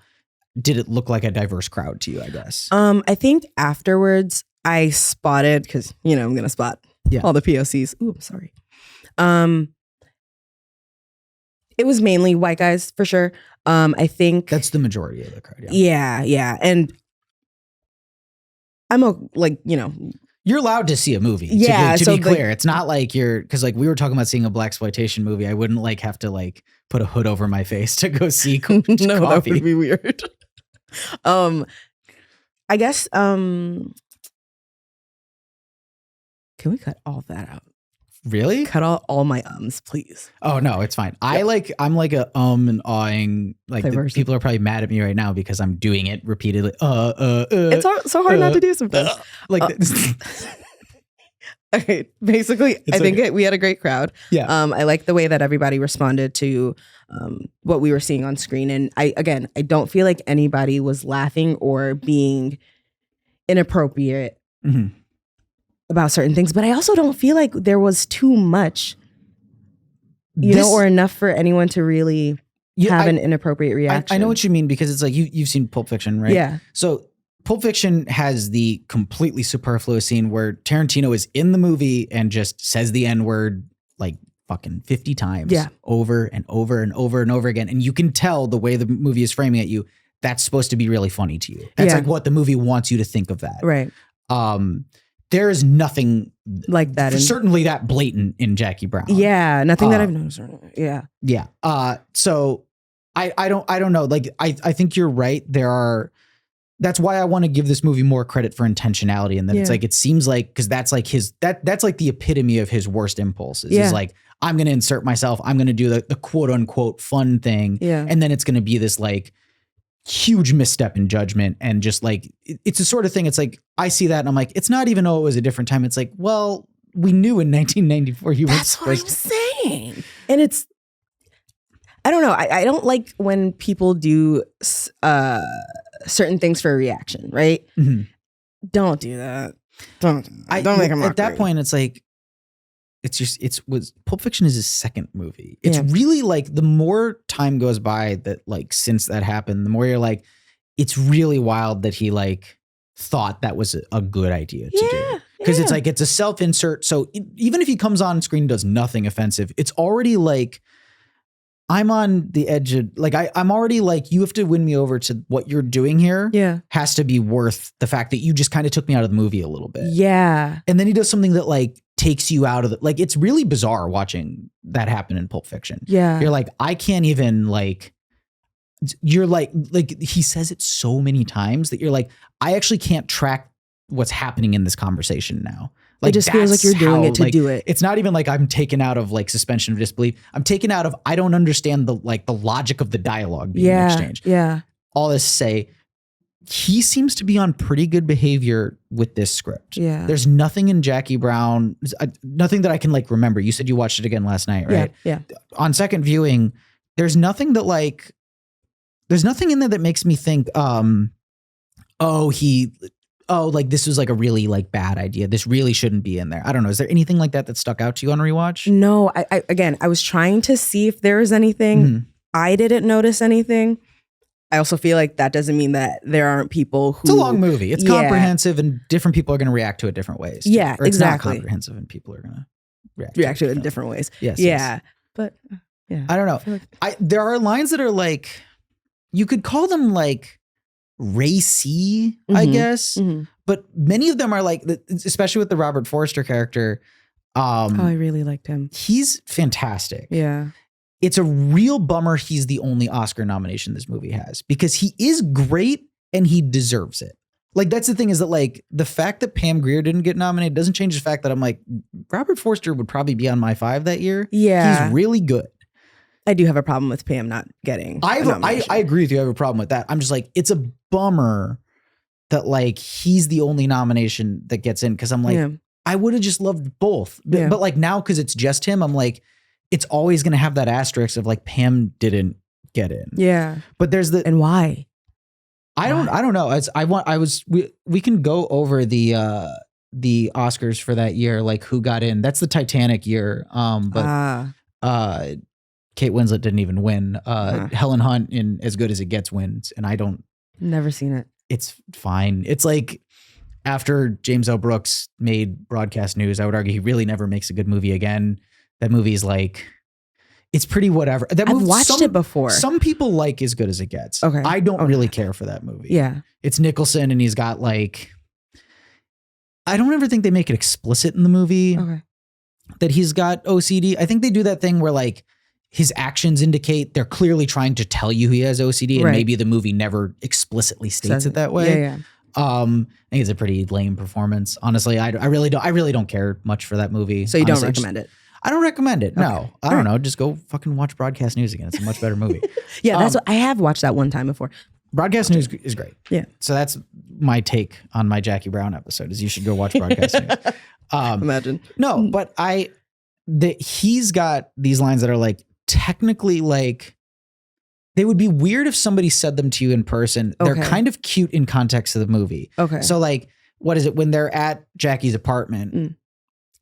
did it look like a diverse crowd to you, I guess? I think afterwards I spotted, because, you know, I'm going to spot all the POCs. Ooh, I'm sorry. It was mainly white guys for sure. I think that's the majority of the crowd. Yeah. And I'm like, you know, you're allowed to see a movie. Yeah. To be clear, it's not like because like we were talking about seeing a blaxploitation movie. I wouldn't like have to like put a hood over my face to go see no, coffee. That would be weird. I guess, can we cut all that out? Really? Cut out all my ums, please. Oh no, it's fine. Yep. I'm like a and awing. Like people are probably mad at me right now because I'm doing it repeatedly. It's so hard not to do sometimes. Okay, basically, I think we had a great crowd. Yeah. I like the way that everybody responded to what we were seeing on screen, and I don't feel like anybody was laughing or being inappropriate. Mm-hmm. About certain things, but I also don't feel like there was too much, you know, or enough for anyone to really have an inappropriate reaction. I know what you mean, because it's like you've seen Pulp Fiction, right? Yeah. So Pulp Fiction has the completely superfluous scene where Tarantino is in the movie and just says the N-word like fucking 50 times over and over and over and over again. And you can tell the way the movie is framing at you, that's supposed to be really funny to you. That's like what the movie wants you to think of that. Right. There is nothing like that. Certainly that blatant in Jackie Brown. Yeah. Nothing that I've noticed. Yeah. Yeah. So I don't know. Like, I think you're right. That's why I want to give this movie more credit for intentionality. And then it's like, it seems like, cause that's like that's like the epitome of his worst impulses. Is like, I'm going to insert myself. I'm going to do the quote unquote fun thing. Yeah. And then it's going to be this like huge misstep in judgment. And just like, it's a sort of thing. It's like, I see that and I'm like, it's not even, it was a different time. It's like, well, we knew in 1994 you were supposed to. That's what I'm saying. And it's, I don't know. I don't like when people do certain things for a reaction, right? Mm-hmm. Don't do that. Don't make a mockery. At that point, it's like, Pulp Fiction is his second movie. It's really like, the more time goes by that like since that happened, the more you're like, it's really wild that he like thought that was a good idea to do. Because it's like, it's a self-insert. So even if he comes on screen and does nothing offensive, it's already like, I'm on the edge of like, I'm already like, you have to win me over to what you're doing here. Yeah. Has to be worth the fact that you just kind of took me out of the movie a little bit. Yeah. And then he does something that like takes you out of it. Like, it's really bizarre watching that happen in Pulp Fiction. Yeah. You're like, I can't even like, you're like he says it so many times that you're like, I actually can't track what's happening in this conversation now. Like, it just feels like you're doing it to do it. It's not even like I'm taken out of like suspension of disbelief. I'm taken out of, I don't understand the logic of the dialogue being exchanged. Yeah. All this to say, he seems to be on pretty good behavior with this script. Yeah. There's nothing in Jackie Brown, nothing that I can like remember. You said you watched it again last night, right? Yeah. On second viewing, there's nothing that like, there's nothing in there that makes me think, like this was like a really like bad idea. This really shouldn't be in there. I don't know. Is there anything like that stuck out to you on rewatch? No, I was trying to see if there was anything. Mm-hmm. I didn't notice anything. I also feel like that doesn't mean that there aren't people who... It's a long movie. It's comprehensive and different people are going to react to it different ways. Yeah, or it's exactly. not comprehensive and people are going to react to it in different ways. Yes. Yeah. Yes. But yeah. I don't know. There are lines that are like, you could call them like racy, I guess. Mm-hmm. But many of them are like, especially with the Robert Forster character. I really liked him. He's fantastic. Yeah. It's a real bummer he's the only Oscar nomination this movie has, because he is great and he deserves it. Like, that's the thing, is that like the fact that Pam Grier didn't get nominated doesn't change the fact that I'm like, Robert Forster would probably be on my 5 that year. Yeah. He's really good. I do have a problem with Pam not getting I agree with you. I have a problem with that. I'm just like, it's a bummer that like he's the only nomination that gets in, because I'm like, I would have just loved both. But like now, because it's just him, I'm like, it's always going to have that asterisk of like Pam didn't get in. Yeah. But there's and why? I don't know. We can go over the Oscars for that year, like who got in. That's the Titanic year. But Kate Winslet didn't even win. Helen Hunt in As Good as It Gets wins, and I don't. Never seen it. It's fine. It's like after James L. Brooks made Broadcast News, I would argue he really never makes a good movie again. That movie's like, it's pretty whatever. I've watched it before. Some people like As Good as It Gets. Okay. I don't really care for that movie. Yeah. It's Nicholson and he's got like, I don't ever think they make it explicit in the movie that he's got OCD. I think they do that thing where like his actions indicate they're clearly trying to tell you he has OCD, and maybe the movie never explicitly states it that way. Yeah. I think it's a pretty lame performance. Honestly, I really don't care much for that movie. So you don't recommend it? I don't recommend it. No, I don't know. Just go fucking watch Broadcast News again. It's a much better movie. Yeah, that's what I have watched that one time before. Broadcast News is great. Yeah. So that's my take on my Jackie Brown episode, is you should go watch Broadcast News. Imagine. No, but he's got these lines that are like technically like, they would be weird if somebody said them to you in person. They're kind of cute in context of the movie. Okay. So like, what is it? When they're at Jackie's apartment,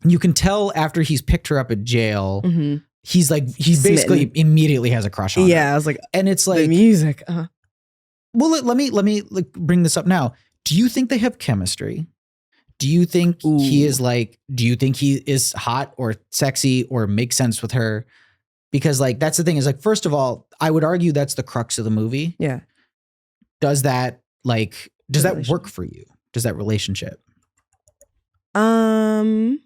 you can tell after he's picked her up at jail, he basically immediately has a crush on her. I was like, and it's like the music. Well, let me bring this up now. Do you think they have chemistry? Do you think he is do you think he is hot or sexy or makes sense with her? Because like, that's the thing is like, first of all, I would argue that's the crux of the movie. Yeah. Does that work for you? Does that relationship? I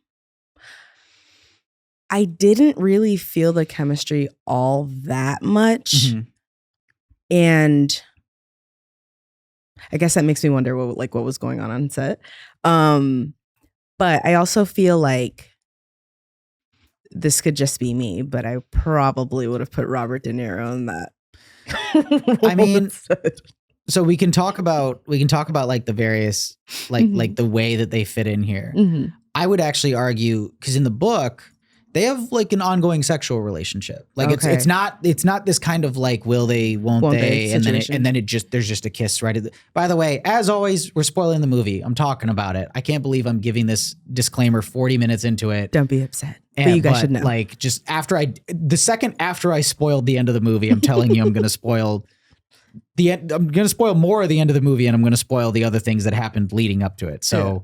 didn't really feel the chemistry all that much. Mm-hmm. And I guess that makes me wonder what was going on set. But I also feel like this could just be me, but I probably would have put Robert De Niro in that. I mean, so we can talk about like the various like the way that they fit in here. Mm-hmm. I would actually argue, because in the book they have like an ongoing sexual relationship. Like it's not this kind of like will they, won't they, and then there's just a kiss right at the, by the way, as always, we're spoiling the movie. I'm talking about it. I can't believe I'm giving this disclaimer 40 minutes into it. Don't be upset. But you guys should know. Like just the second after I spoiled the end of the movie, I'm telling you I'm going to spoil the end. I'm going to spoil more of the end of the movie, and I'm going to spoil the other things that happened leading up to it. So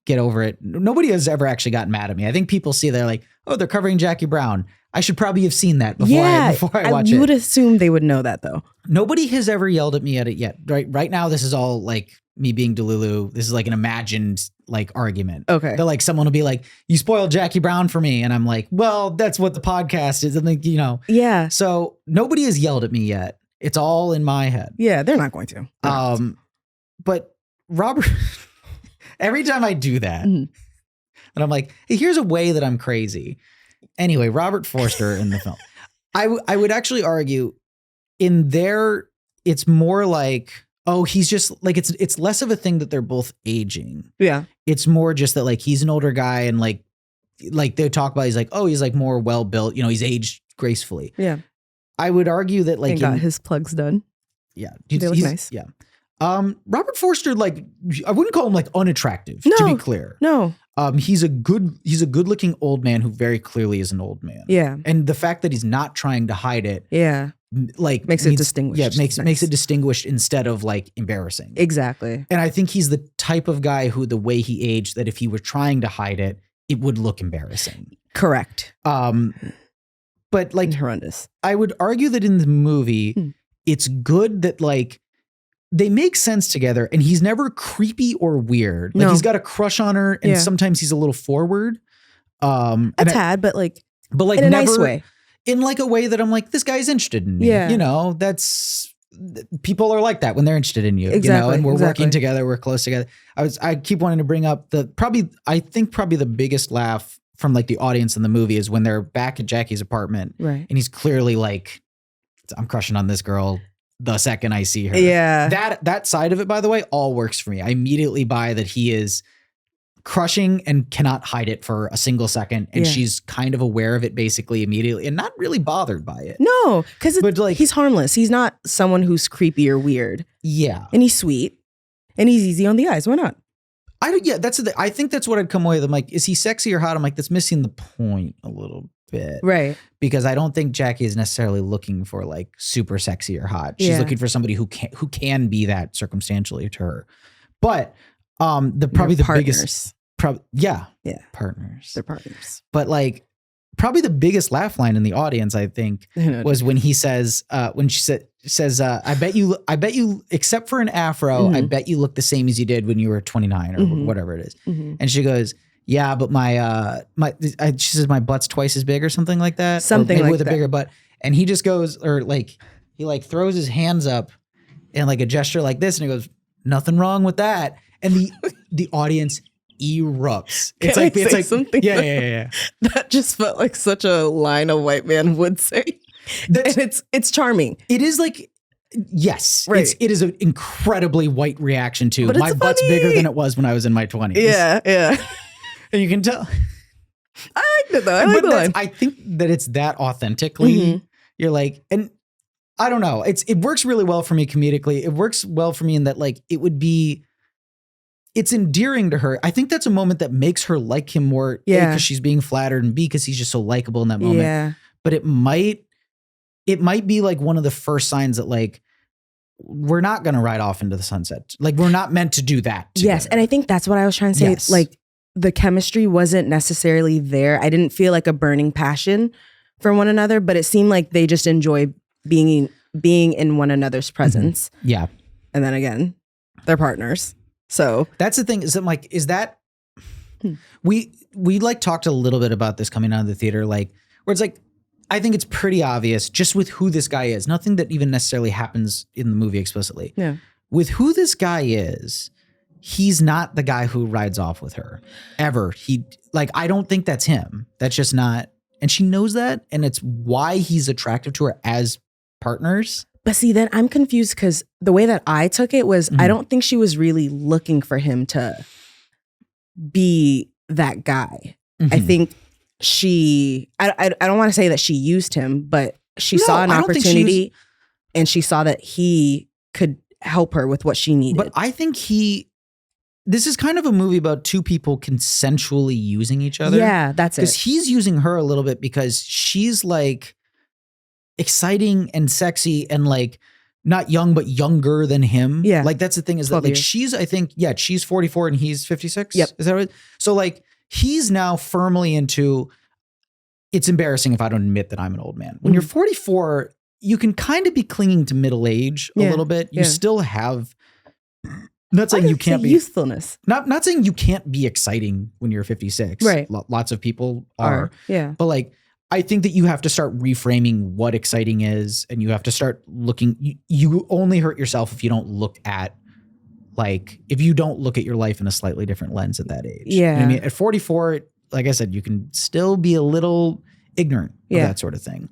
get over it. Nobody has ever actually gotten mad at me. I think people see they're like, oh, they're covering Jackie Brown. I should probably have seen that before I watch it. You would assume they would know that though. Nobody has ever yelled at me at it yet. Right now, this is all like me being Delulu. This is like an imagined like argument. Okay. They're like, someone will be like, you spoiled Jackie Brown for me. And I'm like, well, that's what the podcast is. And like, Yeah. So nobody has yelled at me yet. It's all in my head. Yeah, they're not going to. But Robert, every time I do that, and I'm like, hey, here's a way that I'm crazy. Anyway, Robert Forster in the film. I would actually argue in there, it's more like, oh, he's just like, it's less of a thing that they're both aging. Yeah. It's more just that like, he's an older guy and like they talk about, he's like, oh, he's like more well-built, he's aged gracefully. Yeah. I would argue that like. And got his plugs done. Yeah. They look nice. Yeah. Robert Forster, like, I wouldn't call him like unattractive, to be clear. No. He's a good looking old man who very clearly is an old man. Yeah. And the fact that he's not trying to hide it. Yeah. Like makes it distinguished. Yeah, makes it distinguished instead of like embarrassing. Exactly. And I think he's the type of guy who, the way he aged, that if he were trying to hide it, it would look embarrassing. Correct. But like horrendous. I would argue that in the movie, it's good that like they make sense together, and he's never creepy or weird. Like he's got a crush on her, and sometimes he's a little forward. A tad, but like in a nice way. In like a way that I'm like, this guy's interested in me. Yeah. That's, people are like that when they're interested in you. Exactly. And we're working together, we're close together. I keep wanting to bring up probably the biggest laugh from like the audience in the movie is when they're back at Jackie's apartment. Right. And he's clearly like, I'm crushing on this girl the second I see her. Yeah. That side of it, by the way, all works for me. I immediately buy that he is crushing and cannot hide it for a single second. And she's kind of aware of it basically immediately and not really bothered by it. No, because like, he's harmless. He's not someone who's creepy or weird. Yeah. And he's sweet and he's easy on the eyes. Why not? I think that's what I'd come away with. I'm like, is he sexy or hot? I'm like, that's missing the point a little bit. Right. Because I don't think Jackie is necessarily looking for like super sexy or hot. She's looking for somebody who can be that circumstantially to her. But probably the biggest partners. They're partners. But like probably the biggest laugh line in the audience, I think, was when he says, when she says, I bet you, except for an afro, I bet you look the same as you did when you were 29 or whatever it is. And she goes, yeah, but she says my butt's twice as big or something like that. Something like with a bigger butt. And he just goes, or like, he like throws his hands up and like a gesture like this. And he goes, nothing wrong with that. And the audience erupts. It's like something. Yeah. That just felt like such a line a white man would say. And it's charming. It is like, yes, right. It is an incredibly white reaction to my butt's bigger than it was when I was in my 20s. Yeah. And you can tell. I like it though. I like the line. I think that it's that authentically. You're like, and I don't know. It works really well for me comedically. It works well for me in that like it would be it's endearing to her. I think that's a moment that makes her like him more. A, because she's being flattered, and B, because he's just so likable in that moment. Yeah. But it might be like one of the first signs that like, we're not going to ride off into the sunset. Like, we're not meant to do that together. Yes. And I think that's what I was trying to say. Yes. Like, the chemistry wasn't necessarily there. I didn't feel like a burning passion for one another, but it seemed like they just enjoy being in one another's presence. Mm-hmm. Yeah. And then again, they're partners. So that's the thing, is that like, is that we like talked a little bit about this coming out of the theater, like where it's like, I think it's pretty obvious just with who this guy is, nothing that even necessarily happens in the movie explicitly. Yeah. With who this guy is, he's not the guy who rides off with her ever. I don't think that's him. That's just not, and she knows that. And it's why he's attractive to her as partners. But see, then I'm confused because the way that I took it was, I don't think she was really looking for him to be that guy. I think I don't want to say that she used him, but she saw an opportunity and she saw that he could help her with what she needed. But I think this is kind of a movie about two people consensually using each other. Yeah, that's it. Because he's using her a little bit because she's like exciting and sexy and like not young, but younger than him. Yeah. Like that's the thing is that like she's 44 and he's 56. Yep. Is that right? So like he's now firmly into, it's embarrassing if I don't admit that I'm an old man. When you're 44, you can kind of be clinging to middle age a little bit. You still have, not saying you can't be youthfulness. Not saying you can't be exciting when you're 56. Right. Lots of people are. Yeah. But like, I think that you have to start reframing what exciting is, and you have to start looking, you only hurt yourself if you don't look at your life in a slightly different lens at that age. Yeah. You know what I mean? At 44, like I said, you can still be a little ignorant of that sort of thing.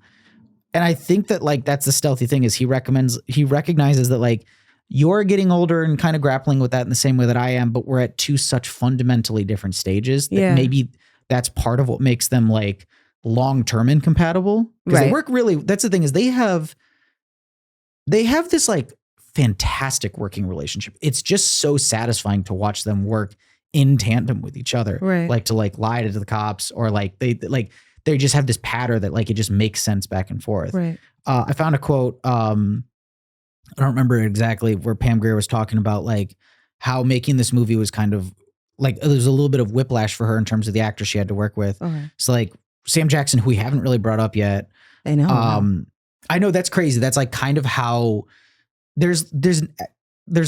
And I think that like, that's the stealthy thing is he recognizes that like, you're getting older and kind of grappling with that in the same way that I am, but we're at two such fundamentally different stages that maybe that's part of what makes them like long-term incompatible. Because they work really, that's the thing is they have this like fantastic working relationship. It's just so satisfying to watch them work in tandem with each other. Right. Like to like lie to the cops or like they just have this pattern that like it just makes sense back and forth. Right. I found a quote, I don't remember exactly, where Pam Grier was talking about like how making this movie was kind of like, there was a little bit of whiplash for her in terms of the actor she had to work with. Okay. So like Sam Jackson, who we haven't really brought up yet. I know. I know that's crazy. That's like kind of how there's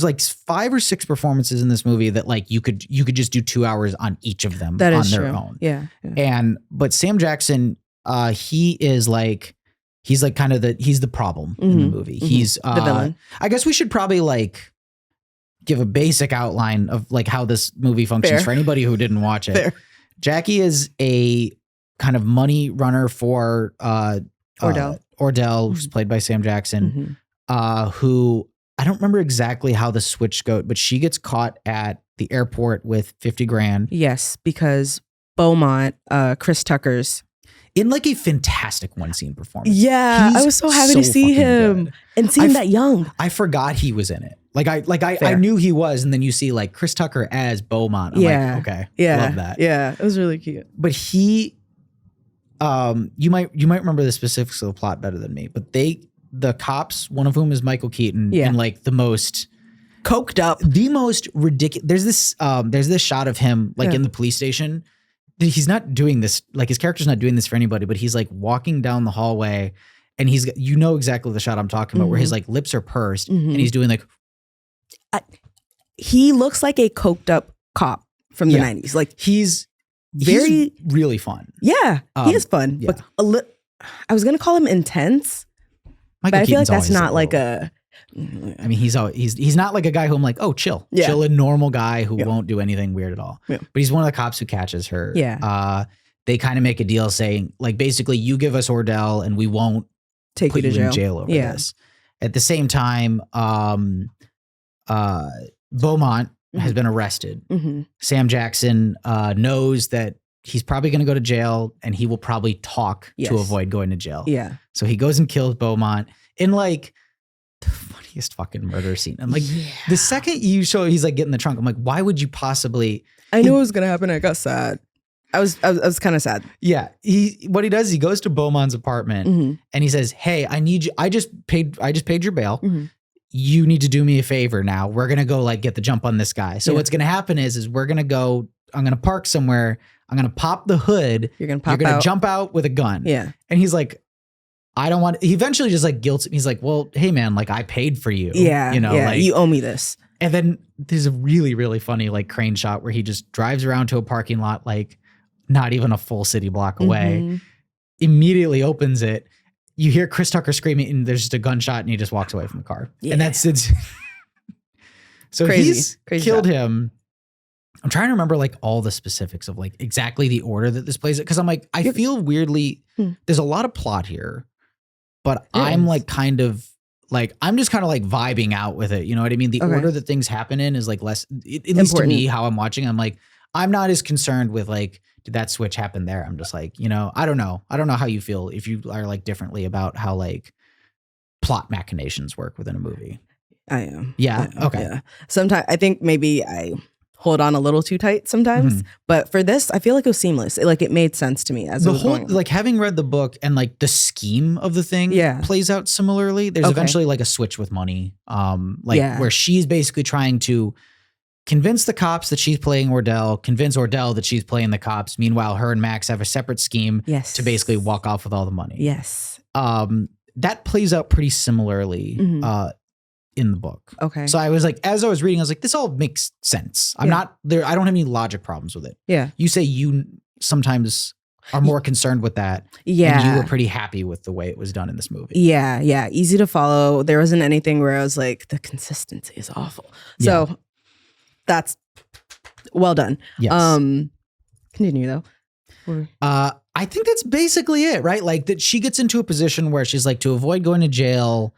like 5 or 6 performances in this movie that like you could just do 2 hours on each of them on their own. Yeah. But Sam Jackson, he's kind of he's the problem in the movie. He's the villain. I guess we should probably like give a basic outline of like how this movie functions for anybody who didn't watch it. Fair. Jackie is a kind of money runner for Ordell, who's played by Sam Jackson, who I don't remember exactly how the switch goes, but she gets caught at the airport with $50,000. Yes, because Beaumont, Chris Tucker's in like a fantastic one scene performance. Yeah, I was so happy to see him and see him that young. I forgot he was in it. I knew he was, and then you see like Chris Tucker as Beaumont. I'm like, okay, love that. Yeah, it was really cute. But he, you might remember the specifics of the plot better than me. But the cops, one of whom is Michael Keaton, in like the most coked up, the most ridiculous. There's this shot of him like in the police station. He's not doing this, like his character's not doing this for anybody, but he's like walking down the hallway and you know exactly the shot I'm talking about, where his like lips are pursed and he's doing like. He looks like a coked up cop from the 90s. Like he's really fun. Yeah, he is fun. Yeah. But I was going to call him intense, but I feel like that's not like a. I mean, he's not like a guy who I'm like, oh, chill, a normal guy who won't do anything weird at all. Yeah. But he's one of the cops who catches her. Yeah. They kind of make a deal saying like, basically you give us Ordell and we won't take you to jail. In jail over this. At the same time, Beaumont has been arrested. Sam Jackson knows that he's probably going to go to jail and he will probably talk to avoid going to jail. Yeah. So he goes and kills Beaumont in like the funniest creepiest fucking murder scene. I'm like, the second you show he's like getting the trunk, I'm like, why would you possibly? I knew it was gonna happen. I got sad. I was kind of sad. Yeah. What he does, he goes to Beaumont's apartment and he says, "Hey, I need you. I just paid your bail. You need to do me a favor now. We're gonna go like get the jump on this guy. So what's gonna happen is we're gonna go. I'm gonna park somewhere. I'm gonna pop the hood. You're gonna jump out with a gun. Yeah. And he's like, I don't want. He eventually just like guilts him. He's like, well, hey man, like I paid for you. Yeah. Like, you owe me this. And then there's a really, really funny like crane shot where he just drives around to a parking lot, like not even a full city block away, immediately opens it. You hear Chris Tucker screaming and there's just a gunshot and he just walks away from the car. Yeah. And that's it. So he's killed him. I'm trying to remember like all the specifics of like exactly the order that this plays it. Cause I'm like, I feel weirdly, there's a lot of plot here, but I'm like kind of like, I'm just kind of like vibing out with it. You know what I mean? The order that things happen in is like less, at least to me, how I'm watching, I'm like, I'm not as concerned with like, did that switch happen there? I'm just like, you know, I don't know. I don't know how you feel if you are like differently about how like plot machinations work within a movie. I am. Yeah. Okay. Yeah. Sometimes I think maybe I hold on a little too tight sometimes, but for this, I feel like it was seamless. It made sense to me as the whole, like having read the book and like the scheme of the thing plays out similarly. There's eventually like a switch with money, where she's basically trying to convince the cops that she's playing Ordell, convince Ordell that she's playing the cops. Meanwhile, her and Max have a separate scheme to basically walk off with all the money. Yes. That plays out pretty similarly in the book. Okay. So I was like, as I was reading, I was like, this all makes sense. I'm not there. I don't have any logic problems with it. Yeah. You say you sometimes are more concerned with that. Yeah. And you were pretty happy with the way it was done in this movie. Yeah. Yeah. Easy to follow. There wasn't anything where I was like, the consistency is awful. So that's well done. Yes. Continue though. I think that's basically it, right? Like that she gets into a position where she's like, to avoid going to jail,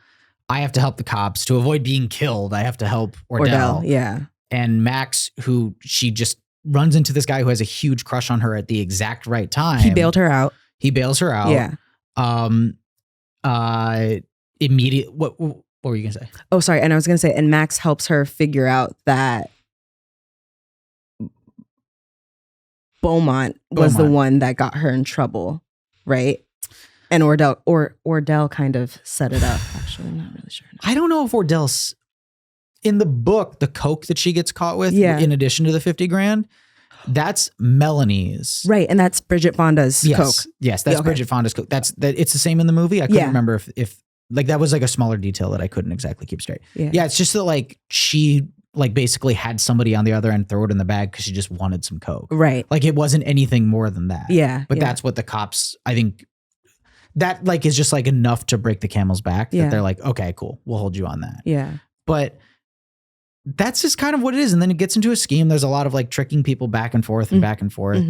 I have to help the cops. To avoid being killed, I have to help Ordell. Yeah. And Max, who she just runs into this guy who has a huge crush on her at the exact right time. He bailed her out. He bails her out. Yeah. Immediate. What were you gonna say? Oh, sorry. And I was gonna say, and Max helps her figure out that Beaumont was the one that got her in trouble, right? And Ordell kind of set it up. Actually, I'm not really sure. I don't know if Ordell's in the book, the coke that she gets caught with, in addition to the 50 grand, that's Melanie's. Right. And that's Bridget Fonda's coke. Yes, that's Bridget Fonda's coke. It's the same in the movie. I couldn't remember if like that was like a smaller detail that I couldn't exactly keep straight. Yeah, it's just that like she like basically had somebody on the other end throw it in the bag because she just wanted some coke. Right. Like it wasn't anything more than that. Yeah. But that's what the cops, I think, that like is just like enough to break the camel's back that they're like, okay, cool, we'll hold you on that. Yeah. But that's just kind of what it is. And then it gets into a scheme. There's a lot of like tricking people back and forth and back and forth.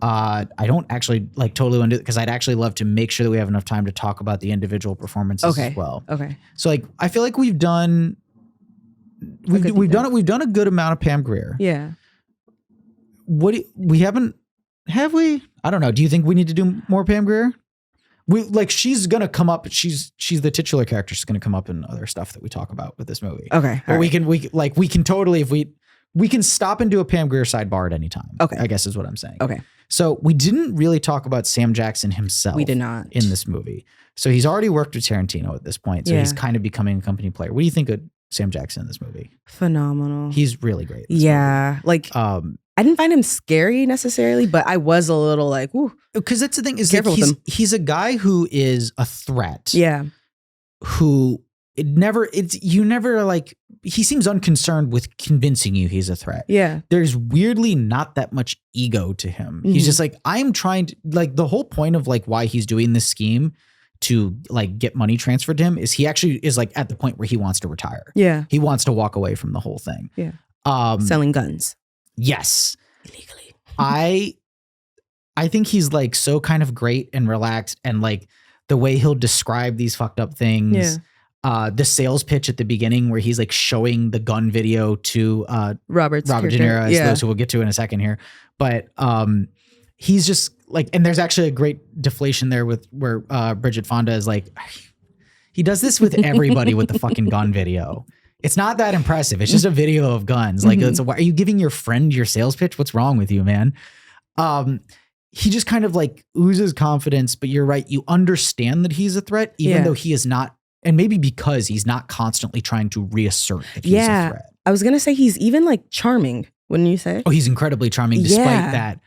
I don't actually like totally want to do it because I'd actually love to make sure that we have enough time to talk about the individual performances as well. Okay. So like, I feel like we've done a good amount of Pam Grier. Yeah. Have we? I don't know. Do you think we need to do more Pam Grier? She's gonna come up. She's the titular character. She's gonna come up in other stuff that we talk about with this movie. Okay, but we can totally if we can stop and do a Pam Grier sidebar at any time. Okay, I guess is what I'm saying. Okay, so we didn't really talk about Sam Jackson himself. We did not in this movie. So he's already worked with Tarantino at this point. So he's kind of becoming a company player. What do you think of Sam Jackson in this movie? Phenomenal. He's really great. Yeah, movie. I didn't find him scary necessarily, but I was a little like, ooh. Because that's the thing is like he's a guy who is a threat. Yeah. Who he seems unconcerned with convincing you he's a threat. Yeah. There's weirdly not that much ego to him. He's just like, I'm trying to, like, the whole point of like why he's doing this scheme to like get money transferred to him is he actually is like at the point where he wants to retire. Yeah. He wants to walk away from the whole thing. Yeah. Selling guns. Yes. Illegally. I think he's like so kind of great and relaxed, and like the way he'll describe these fucked up things. Yeah. The sales pitch at the beginning where he's like showing the gun video to Robert DeNiro, as those who we'll get to in a second here. But he's just like, and there's actually a great deflation there with where Bridget Fonda is like, He does this with everybody with the fucking gun video. It's not that impressive. It's just a video of guns. Like, are you giving your friend your sales pitch? What's wrong with you, man? He just kind of like oozes confidence, but you're right. You understand that he's a threat, even though he is not. And maybe because he's not constantly trying to reassert that he's a threat. I was going to say he's even like charming, wouldn't you say? Oh, he's incredibly charming despite that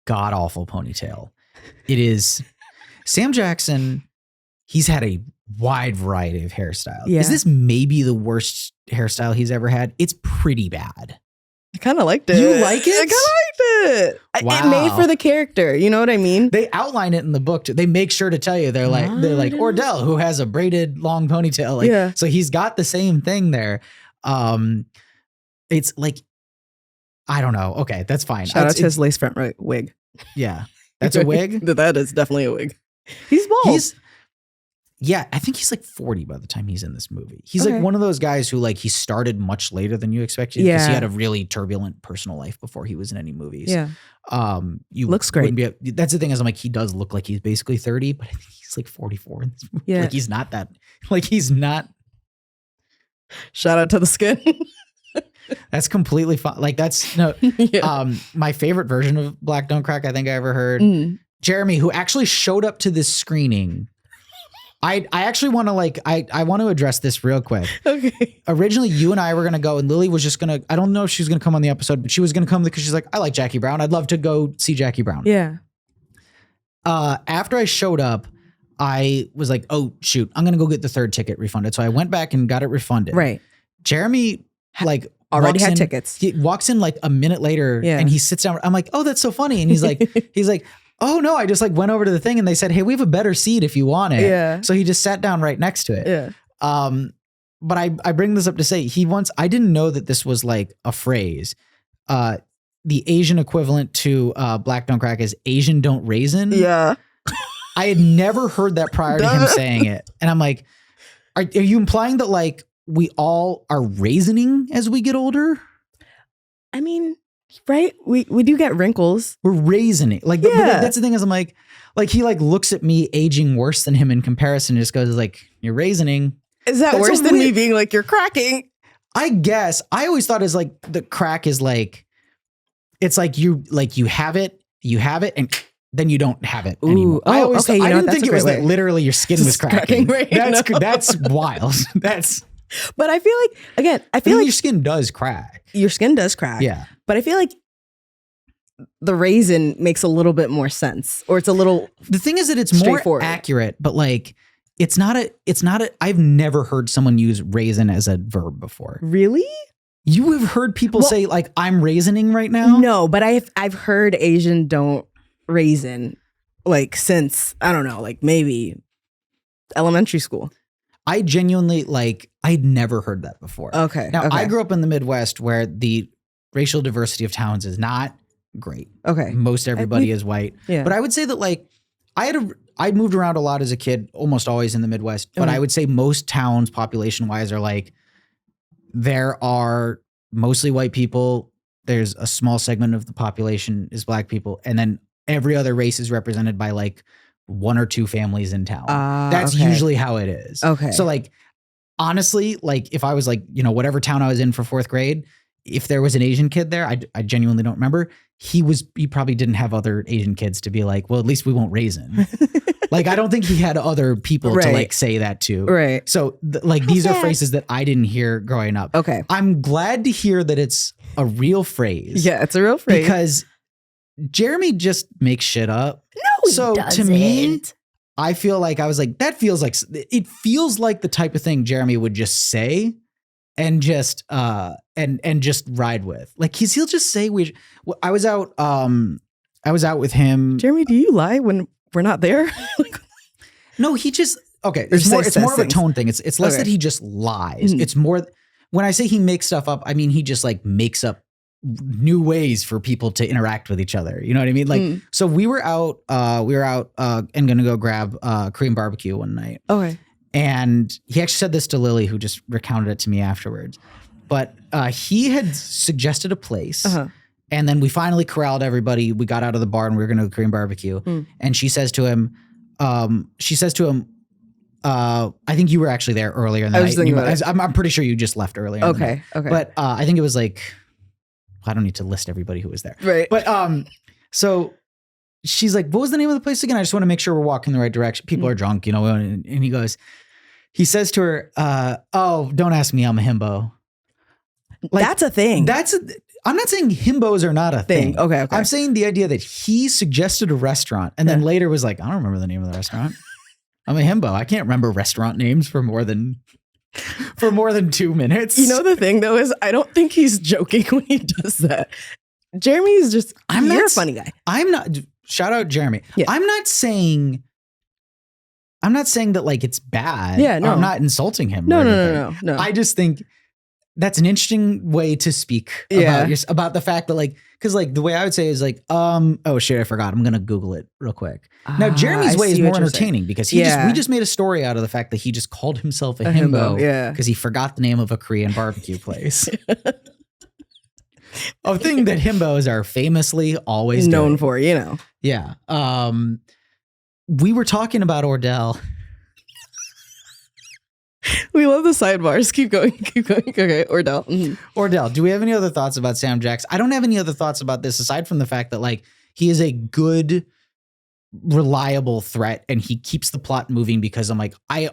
god awful ponytail. It is Sam Jackson. He's had a wide variety of hairstyles. Yeah. Is this maybe the worst hairstyle he's ever had? It's pretty bad. I kind of liked it. You like it? I kind of liked it. Wow. It made for the character. You know what I mean? They outline it in the book. They make sure to tell you. They're like Ordell, who has a braided long ponytail. Like, so he's got the same thing there. It's like, I don't know. Okay, that's fine. Shout out to his lace front wig. Yeah, that's a wig. That is definitely a wig. He's bald. I think he's like 40 by the time he's in this movie. He's like one of those guys who like he started much later than you expected because he had a really turbulent personal life before he was in any movies. Yeah. You looks great. That's the thing is I'm like, he does look like he's basically 30, but I think he's like 44 in this movie. Yeah. Like he's not that, like he's not. Shout out to the skin. That's completely fine. Like that's my favorite version of Black Don't Crack I think I ever heard. Jeremy, who actually showed up to this screening. I actually want to I want to address this real quick. Okay. Originally, you and I were going to go and Lily was just going to, I don't know if she was going to come on the episode, but she was going to come because she's like, I like Jackie Brown. I'd love to go see Jackie Brown. Yeah. After I showed up, I was like, oh, shoot, I'm going to go get the third ticket refunded. So I went back and got it refunded. Right. Jeremy, already had tickets. He walks in like a minute later and he sits down. I'm like, oh, that's so funny. And he's like, oh no, I just like went over to the thing and they said, hey, we have a better seat if you want it. Yeah. So he just sat down right next to it. Yeah. But I bring this up to say I didn't know that this was like a phrase. The Asian equivalent to Black Don't Crack is Asian Don't Raisin. Yeah. I had never heard that prior to him saying it. And I'm like, are you implying that like we all are raisening as we get older? I mean, right? We do get wrinkles. We're raisening. Like, but that's the thing is I'm like he like looks at me aging worse than him in comparison and just goes like, you're raisening. Is that worse than me being like, you're cracking? I guess. I always thought is like the crack is like, it's like you have it, and then you don't have it anymore. I didn't think it was that literally your skin was cracking. Right? That's wild. But I feel like, again, your skin does crack. Your skin does crack. Yeah. But I feel like the raisin makes a little bit more sense, or it's a little. The thing is that it's more accurate, but like it's not a. I've never heard someone use raisin as a verb before. Really? You have heard people say like I'm raisening right now? No, but I've heard Asian don't raisin like since I don't know, like maybe elementary school. I genuinely I'd never heard that before. Okay. Now I grew up in the Midwest where the racial diversity of towns is not great. Okay. Most everybody is white. Yeah. But I would say that like I moved around a lot as a kid, almost always in the Midwest. But I would say most towns population wise are like, there are mostly white people. There's a small segment of the population is black people. And then every other race is represented by like one or two families in town. That's usually how it is. Okay. So like, honestly, like if I was like, whatever town I was in for fourth grade, if there was an Asian kid there, I genuinely don't remember. He probably didn't have other Asian kids to be like, well, at least we won't raisin. Like, I don't think he had other people to like say that to. Right. So these are phrases that I didn't hear growing up. Okay. I'm glad to hear that it's a real phrase. Yeah, it's a real phrase. Because Jeremy just makes shit up. No, he doesn't. To me, I feel like I was like, it feels like the type of thing Jeremy would just say and just and just ride with. Like he'll just say I was out with him. Jeremy, do you lie when we're not there? No, he just it's more of a tone thing. It's less that he just lies. Mm-hmm. It's more when I say he makes stuff up, I mean he just like makes up new ways for people to interact with each other. You know what I mean? Like so we were out and gonna go grab Korean barbecue one night. Okay. And he actually said this to Lily, who just recounted it to me afterwards. But he had suggested a place. And then we finally corralled everybody. We got out of the bar and we were going to go to Korean barbecue. And she says to him, I think you were actually there earlier in the night. I'm pretty sure you just left earlier. Okay. But I think it was like, I don't need to list everybody who was there. Right. But so she's like, what was the name of the place again? I just want to make sure we're walking in the right direction. People are drunk, and he says to her, oh, don't ask me, I'm a himbo. Like, that's a thing. I'm not saying himbos are not a thing. Okay. I'm saying the idea that he suggested a restaurant and then later was like, I don't remember the name of the restaurant. I'm a himbo. I can't remember restaurant names for more than 2 minutes. The thing though is I don't think he's joking when he does that. Jeremy is just, you're a funny guy. I'm not, shout out Jeremy. Yeah. I'm not saying that like it's bad. Yeah, no. I'm not insulting him. No. I just think that's an interesting way to speak about the fact that like, because like the way I would say is like, oh shit, I forgot. I'm gonna Google it real quick. Now Jeremy's way is more entertaining because we just made a story out of the fact that he just called himself a himbo because he forgot the name of a Korean barbecue place. A thing that himbos are famously always known doing. For, Yeah. We were talking about Ordell. We love the sidebars. Keep going. Okay, Ordell. Mm-hmm. Ordell, do we have any other thoughts about Sam Jackson? I don't have any other thoughts about this aside from the fact that like he is a good, reliable threat and he keeps the plot moving because I'm like, I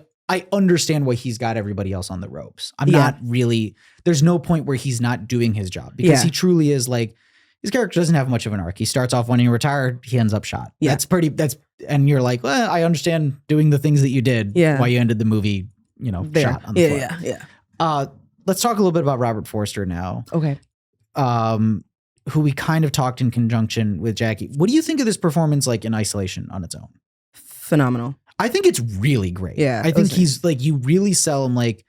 understand why he's got everybody else on the ropes. I'm not really, there's no point where he's not doing his job because he truly is like, his character doesn't have much of an arc. He starts off wanting to retire. He ends up shot. Yeah. And you're like, well, I understand doing the things that you did while you ended the movie, shot on the floor. Yeah. Let's talk a little bit about Robert Forster now. Okay. Who we kind of talked in conjunction with Jackie. What do you think of this performance like in isolation on its own? Phenomenal. I think it's really great. Yeah. I think he's like, you really sell him like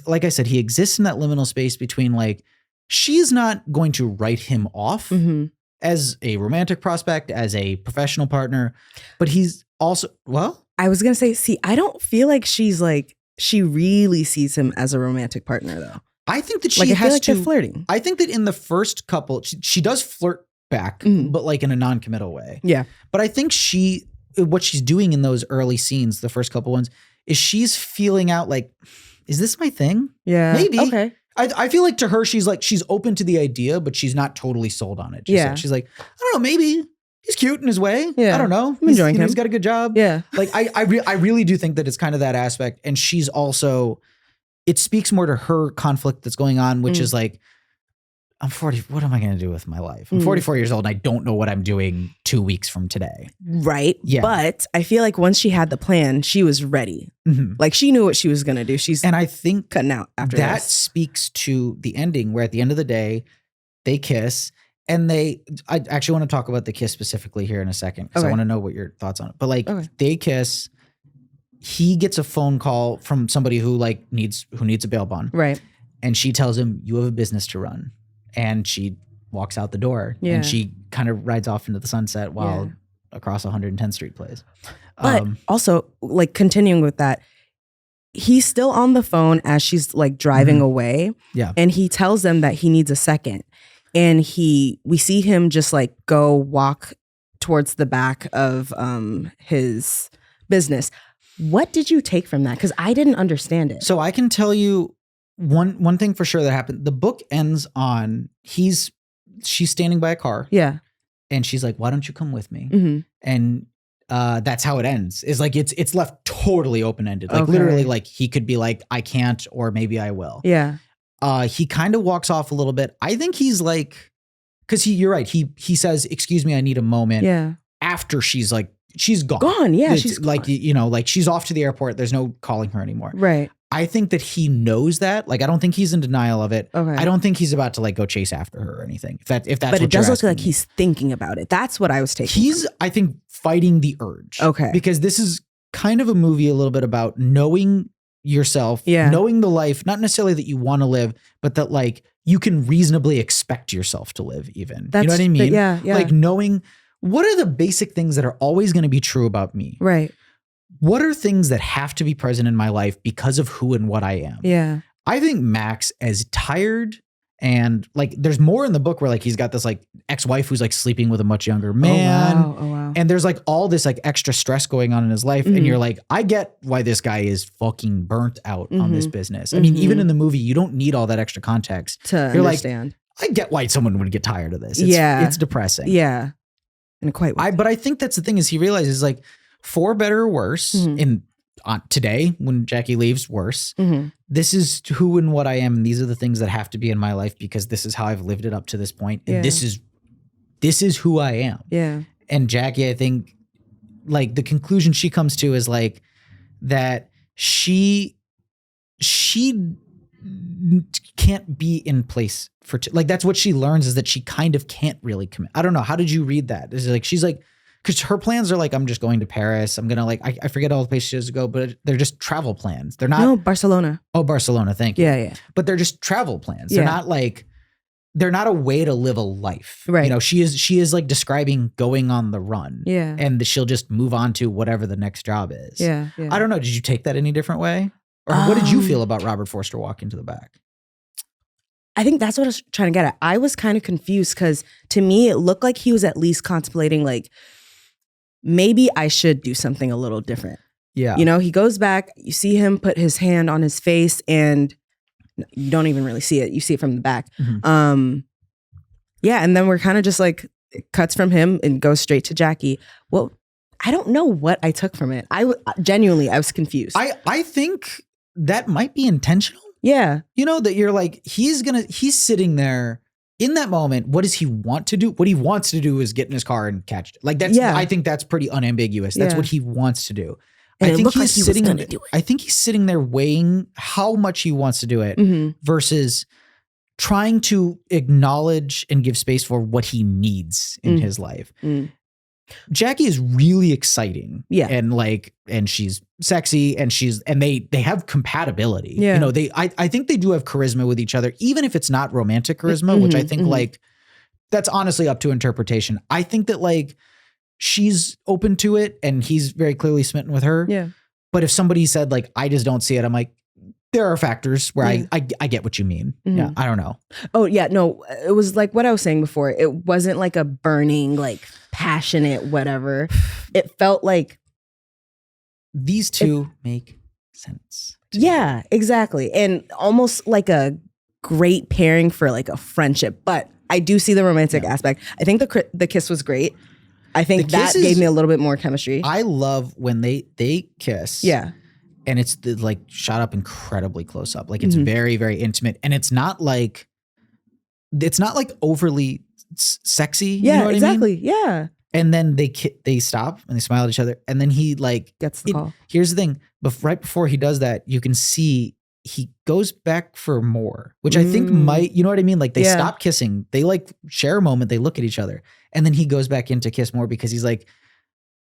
like I said, he exists in that liminal space between like, she's not going to write him off as a romantic prospect, as a professional partner, but he's also, I was going to say, I don't feel like she's like, she really sees him as a romantic partner though. I think that she has to, they're flirting. I think that in the first couple, she does flirt back, but like in a non-committal way. Yeah. But I think what she's doing in those early scenes, the first couple ones, is she's feeling out like, is this my thing? Yeah. Maybe. Okay. I feel like to her, she's open to the idea, but she's not totally sold on it. She's like, I don't know, maybe he's cute in his way. Yeah. I don't know. I'm enjoying him. He's got a good job. Yeah. Like I really do think that it's kind of that aspect. And she's also, it speaks more to her conflict that's going on, which is like, I'm 40. What am I going to do with my life? I'm 44 years old and I don't know what I'm doing 2 weeks from today. Right. Yeah. But I feel like once she had the plan, she was ready. Like she knew what she was going to do. And I think cutting out after that this. Speaks to the ending where at the end of the day, they kiss and I actually want to talk about the kiss specifically here in a second because I want to know what your thoughts on it. But like they kiss, he gets a phone call from somebody who like needs a bail bond. Right. And she tells him, you have a business to run. And she walks out the door and she kind of rides off into the sunset while Across 110th Street plays. But also like continuing with that, he's still on the phone as she's like driving away. Yeah. And he tells them that he needs a second. And we see him just like go walk towards the back of his business. What did you take from that? Because I didn't understand it. So I can tell you one thing for sure that happened. The book ends on she's standing by a car. Yeah. And she's like, why don't you come with me? And that's how it ends. Is like it's left totally open-ended. Like literally like he could be like, I can't, or maybe I will. Yeah. He kind of walks off a little bit. I think he's like, because you're right. He says, excuse me, I need a moment. Yeah. After she's like, she's gone. Gone. Yeah. She's like, gone. Like she's off to the airport. There's no calling her anymore. Right. I think that he knows that. Like, I don't think he's in denial of it. Okay. I don't think he's about to like go chase after her or anything. If that's but what it does look like me. He's thinking about it. That's what I was taking. He's, I think, fighting the urge. Okay. Because this is kind of a movie a little bit about knowing yourself, knowing the life, not necessarily that you want to live, but that like you can reasonably expect yourself to live even. You know what I mean? Yeah. Like knowing what are the basic things that are always going to be true about me? Right. What are things that have to be present in my life because of who and what I am? Yeah. I think Max, as tired and like, there's more in the book where like he's got this like ex-wife who's like sleeping with a much younger man. Oh, wow. And there's like all this like extra stress going on in his life. And you're like, I get why this guy is fucking burnt out on this business. I mean, even in the movie, you don't need all that extra context to understand. Like, I get why someone would get tired of this. It's depressing. Yeah. And quite but I think that's the thing is he realizes like for better or worse in today when Jackie leaves worse, this is who and what I am. And these are the things that have to be in my life because this is how I've lived it up to this point. And this is who I am. Yeah. And Jackie, I think like the conclusion she comes to is like that she can't be in place for like that's what she learns is that she kind of can't really commit. I don't know. How did you read that? Is it like she's like because her plans are like, I'm just going to Paris. I'm going to like, I forget all the places she has to go, but they're just travel plans. They're not. No, Barcelona. Oh, Barcelona. Thank you. Yeah. But they're just travel plans. They're not like, they're not a way to live a life. Right. You know, she is like describing going on the run. Yeah. And she'll just move on to whatever the next job is. Yeah. I don't know. Did you take that any different way? Or what did you feel about Robert Forster walking to the back? I think that's what I was trying to get at. I was kind of confused because to me, it looked like he was at least contemplating like, maybe I should do something a little different. Yeah. You know, he goes back, you see him put his hand on his face and you don't even really see it. You see it from the back. Yeah. And then we're kind of just like, it cuts from him and goes straight to Jackie. Well, I don't know what I took from it. Genuinely, I was confused. I think that might be intentional. Yeah. You know, that you're like, he's sitting there in that moment. What does he want to do? What he wants to do is get in his car and catch it. Like that's, I think that's pretty unambiguous. That's what he wants to do. And I think he's sitting. I think he's sitting there weighing how much he wants to do it versus trying to acknowledge and give space for what he needs in his life. Jackie is really exciting. Yeah. And she's sexy and they have compatibility. Yeah. You know, I think they do have charisma with each other, even if it's not romantic charisma, which I think like that's honestly up to interpretation. I think that like she's open to it and he's very clearly smitten with her. Yeah. But if somebody said like, I just don't see it, I'm like, there are factors where I get what you mean. Yeah. I don't know. Oh yeah. No, it was like what I was saying before. It wasn't like a burning, like passionate, whatever. It felt like these two make sense. Yeah, exactly. And almost like a great pairing for like a friendship. But I do see the romantic aspect. I think the kiss was great. I think that gave me a little bit more chemistry. I love when they kiss. Yeah. And it's like shot up incredibly close up. Like it's very, very intimate. And it's not like overly sexy. Yeah, you know what exactly. I mean? Yeah. And then they stop and they smile at each other. And then he like gets the call. Here's the thing. Right before he does that, you can see he goes back for more, which I think might, you know what I mean? Like they stop kissing. They like share a moment. They look at each other. And then he goes back in to kiss more because he's like,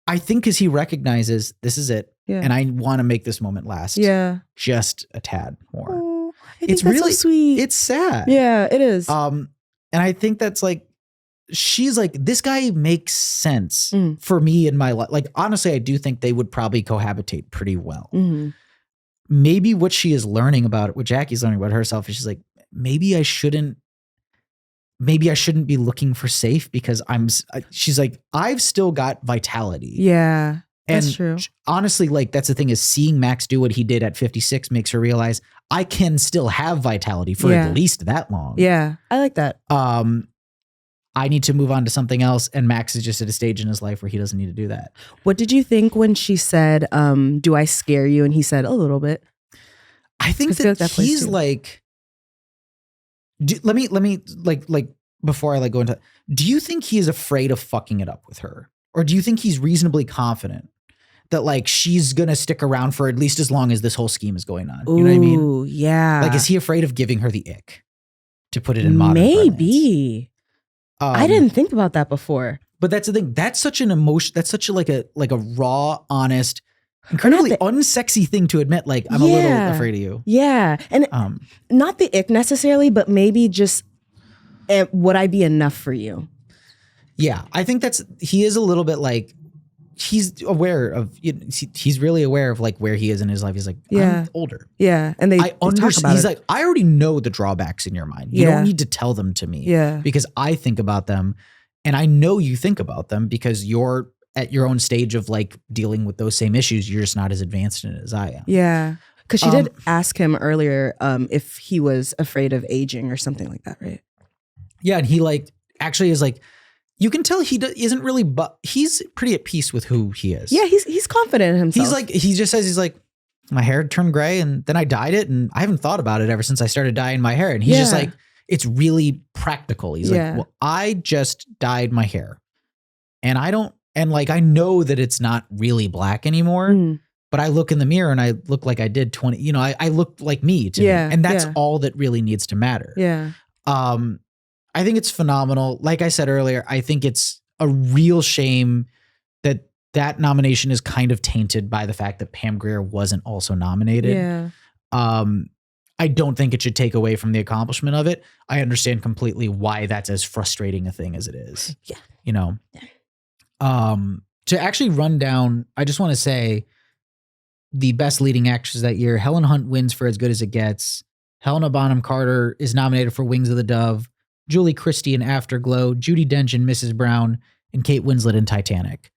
I think because he recognizes this is it. Yeah. And I want to make this moment last. Yeah. Just a tad more. Oh, it's really so sweet. It's sad. Yeah, it is. And I think that's like, she's like, this guy makes sense for me in my life. Like, honestly, I do think they would probably cohabitate pretty well. Maybe what she is learning about it, what Jackie's learning about herself is she's like, maybe I shouldn't be looking for safe because she's like, I've still got vitality. Yeah. And that's true. Honestly, like that's the thing is seeing Max do what he did at 56 makes her realize I can still have vitality for at least that long. Yeah. I like that. I need to move on to something else. And Max is just at a stage in his life where he doesn't need to do that. What did you think when she said, do I scare you? And he said a little bit. I think that he's like, let me like before I like go into, do you think he is afraid of fucking it up with her? Or do you think he's reasonably confident that like she's going to stick around for at least as long as this whole scheme is going on? You know what I mean? Ooh, yeah. Like, is he afraid of giving her the ick, to put it in modern maybe. I didn't think about that before. But that's the thing. That's such an emotion. That's such a raw, honest, incredibly unsexy thing to admit. Like, I'm a little afraid of you. Yeah. And not the ick necessarily, but maybe just, would I be enough for you? Yeah. I think he is a little bit like, he's aware of, he's really aware of like where he is in his life. He's like, I'm older. Yeah. And they talk about he's like, I already know the drawbacks in your mind. You don't need to tell them to me. Yeah. Because I think about them and I know you think about them because you're at your own stage of like dealing with those same issues. You're just not as advanced in it as I am. Yeah. Because she did ask him earlier if he was afraid of aging or something like that, right? Yeah. And he like actually is like, you can tell he isn't really, but he's pretty at peace with who he is. Yeah. He's confident in himself. He's like, he just says, he's like, my hair turned gray and then I dyed it and I haven't thought about it ever since I started dyeing my hair. And he's just like, it's really practical. He's like, well, I just dyed my hair and I know that it's not really black anymore, but I look in the mirror and I look like I did 20, you know, I look like me to me. And that's all that really needs to matter. Yeah. I think it's phenomenal. Like I said earlier, I think it's a real shame that nomination is kind of tainted by the fact that Pam Grier wasn't also nominated. Yeah. I don't think it should take away from the accomplishment of it. I understand completely why that's as frustrating a thing as it is. Yeah. You know, to actually run down, I just want to say the best leading actress that year, Helen Hunt wins for As Good as It Gets. Helena Bonham Carter is nominated for Wings of the Dove. Julie Christie in Afterglow, Judi Dench in Mrs. Brown, and Kate Winslet in Titanic.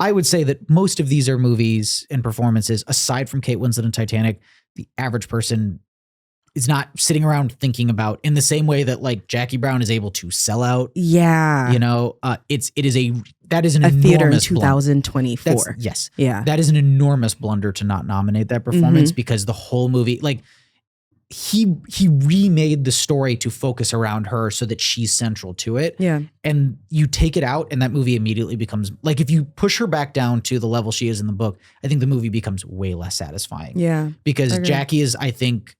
I would say that most of these are movies and performances, aside from Kate Winslet and Titanic, the average person is not sitting around thinking about in the same way that like Jackie Brown is able to sell out. Yeah. You know, that is an a enormous theater in 2024. Yes. Yeah. That is an enormous blunder to not nominate that performance because the whole movie, like, he remade the story to focus around her so that she's central to it. Yeah. And you take it out and that movie immediately becomes like, if you push her back down to the level she is in the book, I think the movie becomes way less satisfying. Yeah. Because Jackie is, I think,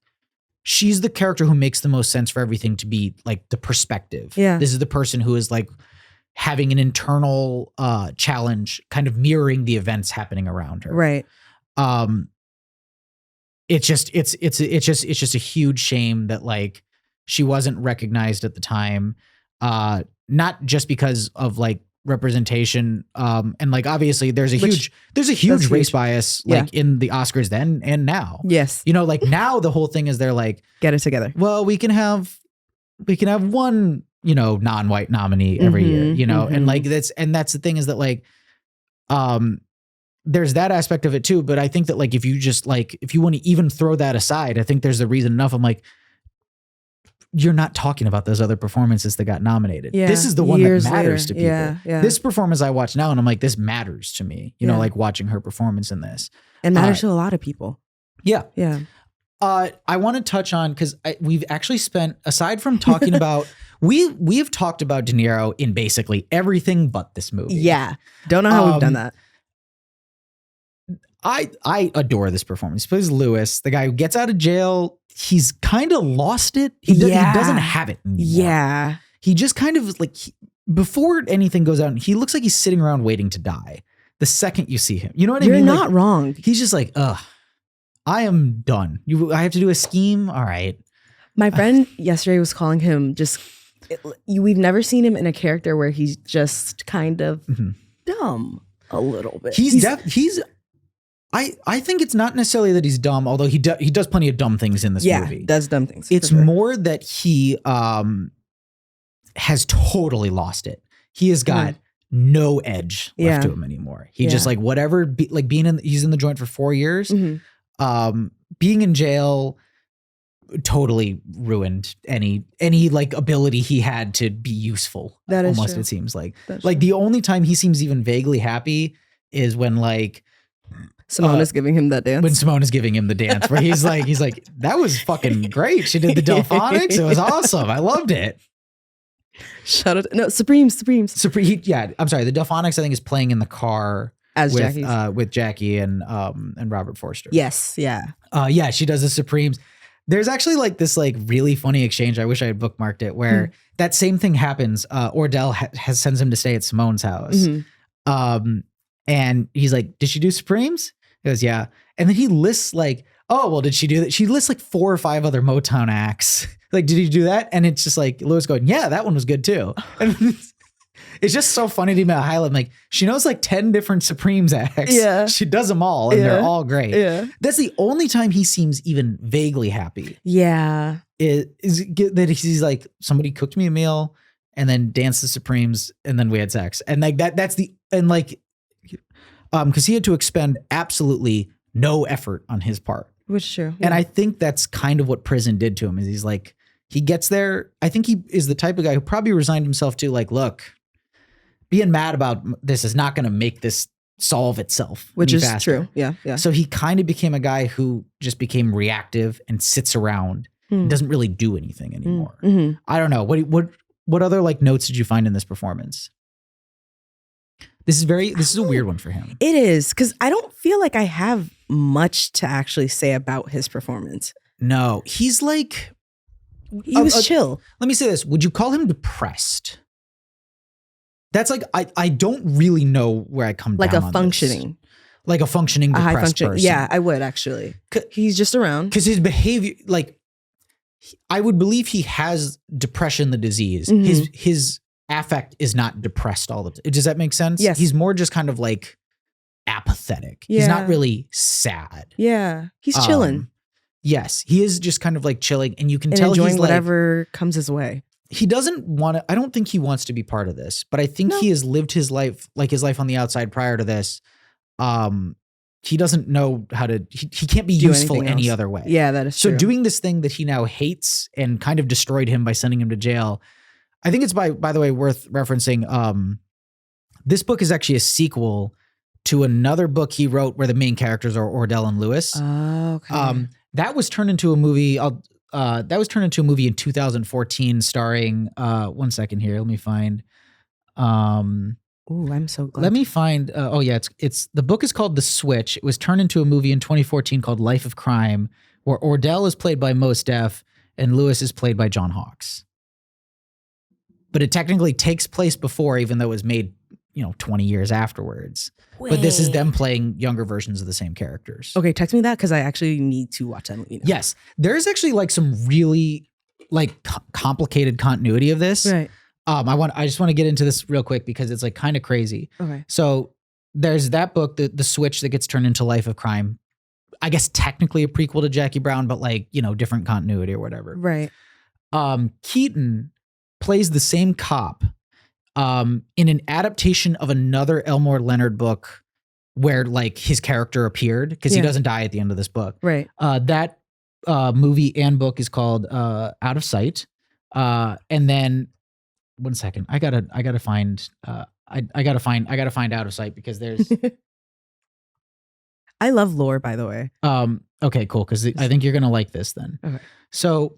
she's the character who makes the most sense for everything to be like the perspective. Yeah. This is the person who is like having an internal challenge, kind of mirroring the events happening around her. Right. It's just a huge shame that like she wasn't recognized at the time, not just because of like representation, and like obviously there's a huge race bias like in the Oscars then and now. Yes, you know, like now the whole thing is they're like, get it together. Well, we can have one, you know, non-white nominee every year, you know, and like that's the thing is that like, there's that aspect of it too. But I think that like, if you want to even throw that aside, I think there's a reason enough. I'm like, you're not talking about those other performances that got nominated. Yeah. This is the one that matters to people. Yeah. This performance I watch now and I'm like, this matters to me, you know, like watching her performance in this. It matters to a lot of people. Yeah. Yeah. I want to touch on, because we've actually spent, aside from talking about, we have talked about De Niro in basically everything but this movie. Yeah. Don't know how we've done that. I adore this performance. He plays Lewis, the guy who gets out of jail. He's kind of lost it. He doesn't have it anymore. Yeah. He just kind of like, before anything goes out, he looks like he's sitting around waiting to die. The second you see him, you know what I mean? You're not wrong. He's just like, I am done. I have to do a scheme. All right. My friend yesterday was calling him we've never seen him in a character where he's just kind of dumb a little bit. I think it's not necessarily that he's dumb, although he does plenty of dumb things in this movie. Yeah, does dumb things. It's more that he has totally lost it. He has got no edge left to him anymore. He just like whatever, he's in the joint for 4 years. Being in jail totally ruined any like ability he had to be useful. That is almost true. It seems like That's like the only time he seems even vaguely happy is when like Simone is giving him that dance. When Simone is giving him the dance, where he's like, that was fucking great. She did the Delphonics. It was awesome. I loved it. Shout out. No, Supremes. Yeah, I'm sorry. The Delphonics, I think, is playing in the car with Jackie and Robert Forster. Yes. Yeah. Yeah, she does the Supremes. There's actually like this like really funny exchange. I wish I had bookmarked it, where that same thing happens. Ordell sends him to stay at Simone's house. And he's like, did she do Supremes? He goes, yeah. And then he lists like, oh, well, did she do that? She lists like 4 or 5 other Motown acts. Like, did he do that? And it's just like, Lewis going, yeah, that one was good too. And it's just so funny to me at highlight. Like, she knows like 10 different Supremes acts. Yeah. She does them all and they're all great. Yeah. That's the only time he seems even vaguely happy. Yeah. Is that he's like, somebody cooked me a meal and then danced the Supremes and then we had sex. And like that's and like, because he had to expend absolutely no effort on his part. Which is true. Yeah. And I think that's kind of what prison did to him is he's like, he gets there. I think he is the type of guy who probably resigned himself to like, look, being mad about this is not going to make this solve itself. Which is faster. True. Yeah. Yeah. So he kind of became a guy who just became reactive and sits around and doesn't really do anything anymore. Mm-hmm. I don't know. What other like notes did you find in this performance? This is a weird one for him. It is, because I don't feel like I have much to actually say about his performance. No, he's like... He was chill. Let me say this. Would you call him depressed? That's like, I don't really know where I come like down a functioning. Like a functioning depressed high functioning person. Yeah, I would actually. He's just around. Because his behavior, like, I would believe he has depression, the disease. Mm-hmm. His affect is not depressed all the time. Does that make sense? Yes. He's more just kind of like apathetic. Yeah. He's not really sad. Yeah. He's chilling. Yes. He is just kind of like chilling, and you can tell enjoying he's whatever comes his way. He doesn't want to, I don't think he wants to be part of this, but I think he has lived his life, like his life on the outside prior to this. He doesn't know how to, he can't be useful any other way. Yeah, that is true. So doing this thing that he now hates and kind of destroyed him by sending him to jail. I think it's by the way, worth referencing. This book is actually a sequel to another book he wrote where the main characters are Ordell and Lewis. Oh, okay. That was turned into a movie. That was turned into a movie in 2014 starring, one second here. Let me find, ooh, I'm so glad. Let me find, it's the book is called The Switch. It was turned into a movie in 2014 called Life of Crime, where Ordell is played by Mos Def and Lewis is played by John Hawkes. But it technically takes place before, even though it was made, 20 years afterwards. Wait. But this is them playing younger versions of the same characters. Okay, text me that because I actually need to watch that movie now. Yes. There's actually like some really like complicated continuity of this. Right. I just want to get into this real quick because it's like kind of crazy. Okay. So there's that book, the Switch, that gets turned into Life of Crime. I guess technically a prequel to Jackie Brown, but like, different continuity or whatever. Right. Keaton plays the same cop in an adaptation of another Elmore Leonard book where like his character appeared, because he doesn't die at the end of this book. Right. That movie and book is called Out of Sight. And then one second, I gotta find Out of Sight because there's I love lore, by the way. Okay, cool. Because I think you're gonna like this then. Okay. So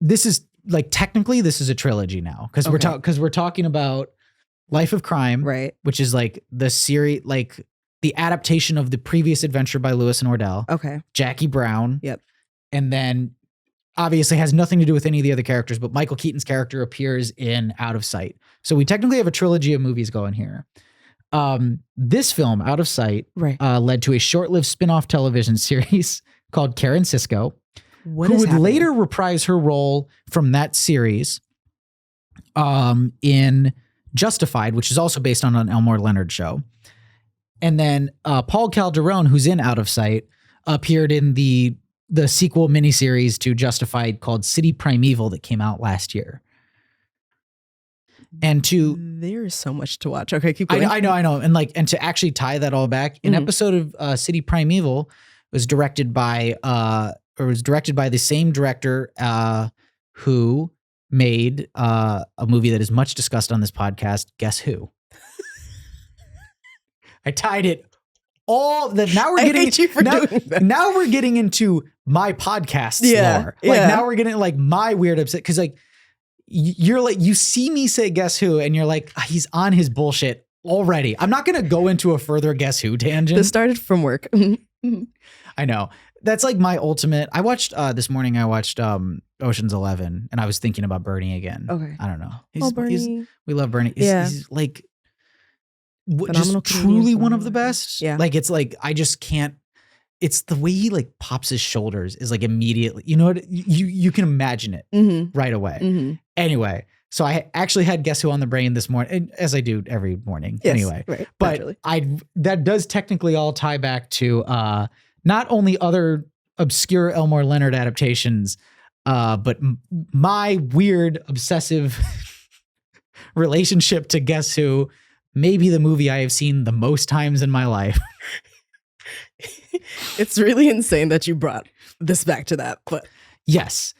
this is like technically this is a trilogy now because we're talking about Life of Crime, right? Which is like the series, like the adaptation of the previous adventure by Lewis and Ordell. Okay. Jackie Brown. Yep. And then obviously has nothing to do with any of the other characters, but Michael Keaton's character appears in Out of Sight. So we technically have a trilogy of movies going here. This film, Out of Sight, right, led to a short-lived spin-off television series called Karen Sisco, who would later reprise her role from that series in Justified, which is also based on an Elmore Leonard show. And then Paul Calderone, who's in Out of Sight, appeared in the sequel miniseries to Justified called City Primeval that came out last year. And there's so much to watch. Okay, keep going. I know. And to actually tie that all back, an episode of City Primeval was directed by the same director who made a movie that is much discussed on this podcast, Guess Who? I tied it all that now we're getting now we're getting into my podcast lore. Like now we're getting like my weird upset because like you're like, you see me say Guess Who and you're like, he's on his bullshit already. I'm not going to go into a further Guess Who tangent. This started from work. I know. That's like my ultimate. I watched this morning. I watched Ocean's 11, and I was thinking about Bernie again. Okay, I don't know. Bernie. We love Bernie. He's like just truly one of the best. Yeah, like it's like I just can't. It's the way he like pops his shoulders is like immediately. You know what? You can imagine it right away. Mm-hmm. Anyway, so I actually had Guess Who on the brain this morning, as I do every morning. Yes, anyway, right, but naturally. That does technically all tie back to not only other obscure Elmore Leonard adaptations, but my weird obsessive relationship to Guess Who maybe the movie I have seen the most times in my life. It's really insane that you brought this back to that, but yes.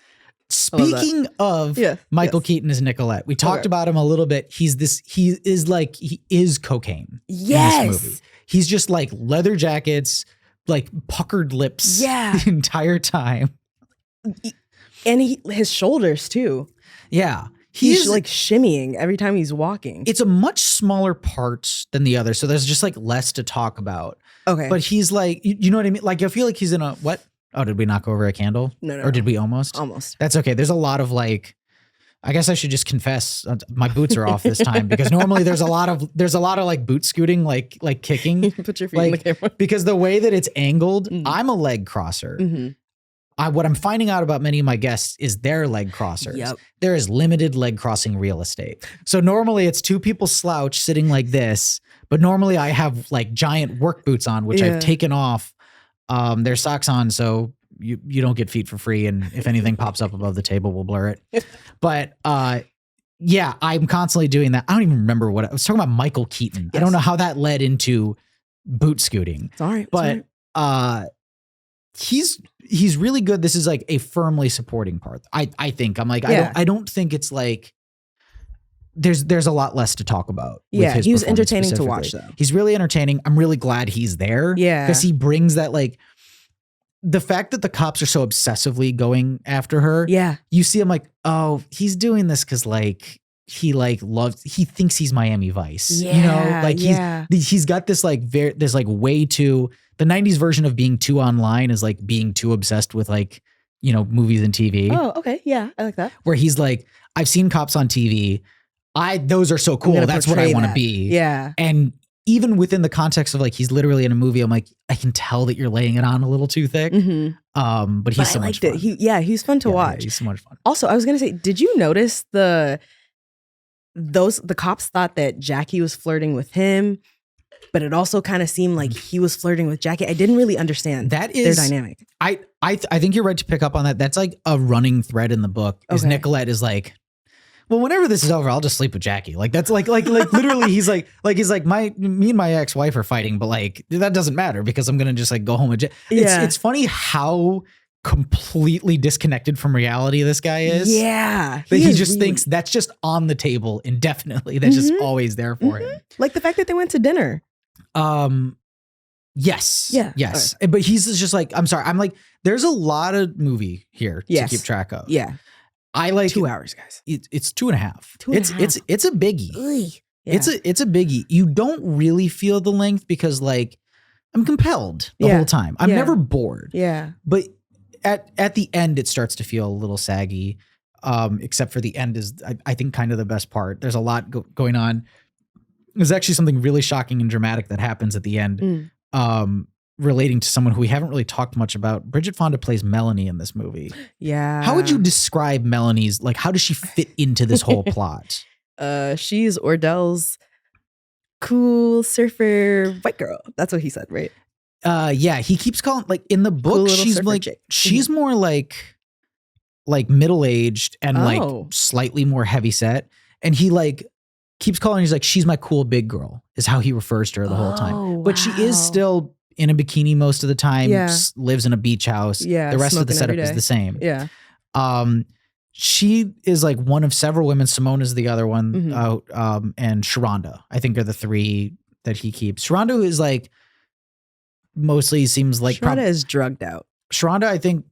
Speaking of Michael Keaton as Nicolette, we talked about him a little bit. He is cocaine in this movie. He's just like leather jackets, like puckered lips the entire time. And his shoulders too. Yeah. He's like shimmying every time he's walking. It's a much smaller part than the other, so there's just like less to talk about. Okay. But he's like, you know what I mean? Like I feel like he's in a, what? Oh, did we knock over a candle? No. Or did we almost? Almost. That's okay. There's a lot of like, I guess I should just confess my boots are off this time because normally there's a lot of like boot scooting, like kicking. Put your feet in the camera. Because the way that it's angled, I'm a leg crosser. What I'm finding out about many of my guests is their leg crossers. Yep. There is limited leg crossing real estate. So normally it's two people slouch sitting like this, but normally I have like giant work boots on, which I've taken off. There's socks on, so you don't get feet for free. And if anything pops up above the table, we'll blur it. But yeah, I'm constantly doing that. I don't even remember what I was talking about. Michael Keaton. Yes. I don't know how that led into boot scooting. It's all right. But he's really good. This is like a firmly supporting part. I think I'm like, I don't think it's like there's a lot less to talk about. Yeah, he was entertaining to watch though. He's really entertaining. I'm really glad he's there. Yeah. Because he brings that like the fact that the cops are so obsessively going after her. Yeah. You see him like, oh, he's doing this because like he thinks he's Miami Vice. Yeah. You know, like he's got this like this like way too, the 90s version of being too online is like being too obsessed with like, you know, movies and TV. Oh, okay. Yeah. I like that. Where he's like, I've seen cops on TV. Those are so cool. That's what I want to be. Yeah. And even within the context of like, he's literally in a movie, I'm like, I can tell that you're laying it on a little too thick. But he's so much fun. He's fun to watch. He's so much fun. Also, I was going to say, did you notice the cops thought that Jackie was flirting with him, but it also kind of seemed like he was flirting with Jackie. I didn't really understand their dynamic. I think you're right to pick up on that. That's like a running thread in the book is Nicolette is like, well, whenever this is over, I'll just sleep with Jackie. Like that's like literally he's like me and my ex-wife are fighting, but like that doesn't matter because I'm going to just like go home with Jackie. It's funny how completely disconnected from reality this guy is. Yeah. That he just thinks that's just on the table indefinitely. That's just always there for him. Like the fact that they went to dinner. Yes. Yeah. Yes. Right. But he's just like, I'm sorry. I'm like, there's a lot of movie here to keep track of. Yeah. I like 2 hours, guys. It's 2.5. It's a biggie. Yeah. It's a biggie. You don't really feel the length because like I'm compelled the whole time. I'm never bored. Yeah. But at the end, it starts to feel a little saggy. Except for the end is I think kind of the best part. There's a lot going on. There's actually something really shocking and dramatic that happens at the end. Relating to someone who we haven't really talked much about. Bridget Fonda plays Melanie in this movie. Yeah. How would you describe Melanie's, like, how does she fit into this whole plot? She's Ordell's cool surfer white girl. That's what he said, right? Yeah, he keeps calling, like, in the book, cool she's like, chick. She's more like middle-aged and like slightly more heavy set. And he like keeps calling, he's like, she's my cool big girl is how he refers to her the whole time. But she is still in a bikini most of the time, lives in a beach house. Yeah, the rest of the setup is the same. Yeah. She is like one of several women. Simone is the other one. And Sharonda, I think, are the three that he keeps. Sharonda is like mostly seems like Sharonda is drugged out. Sharonda, I think,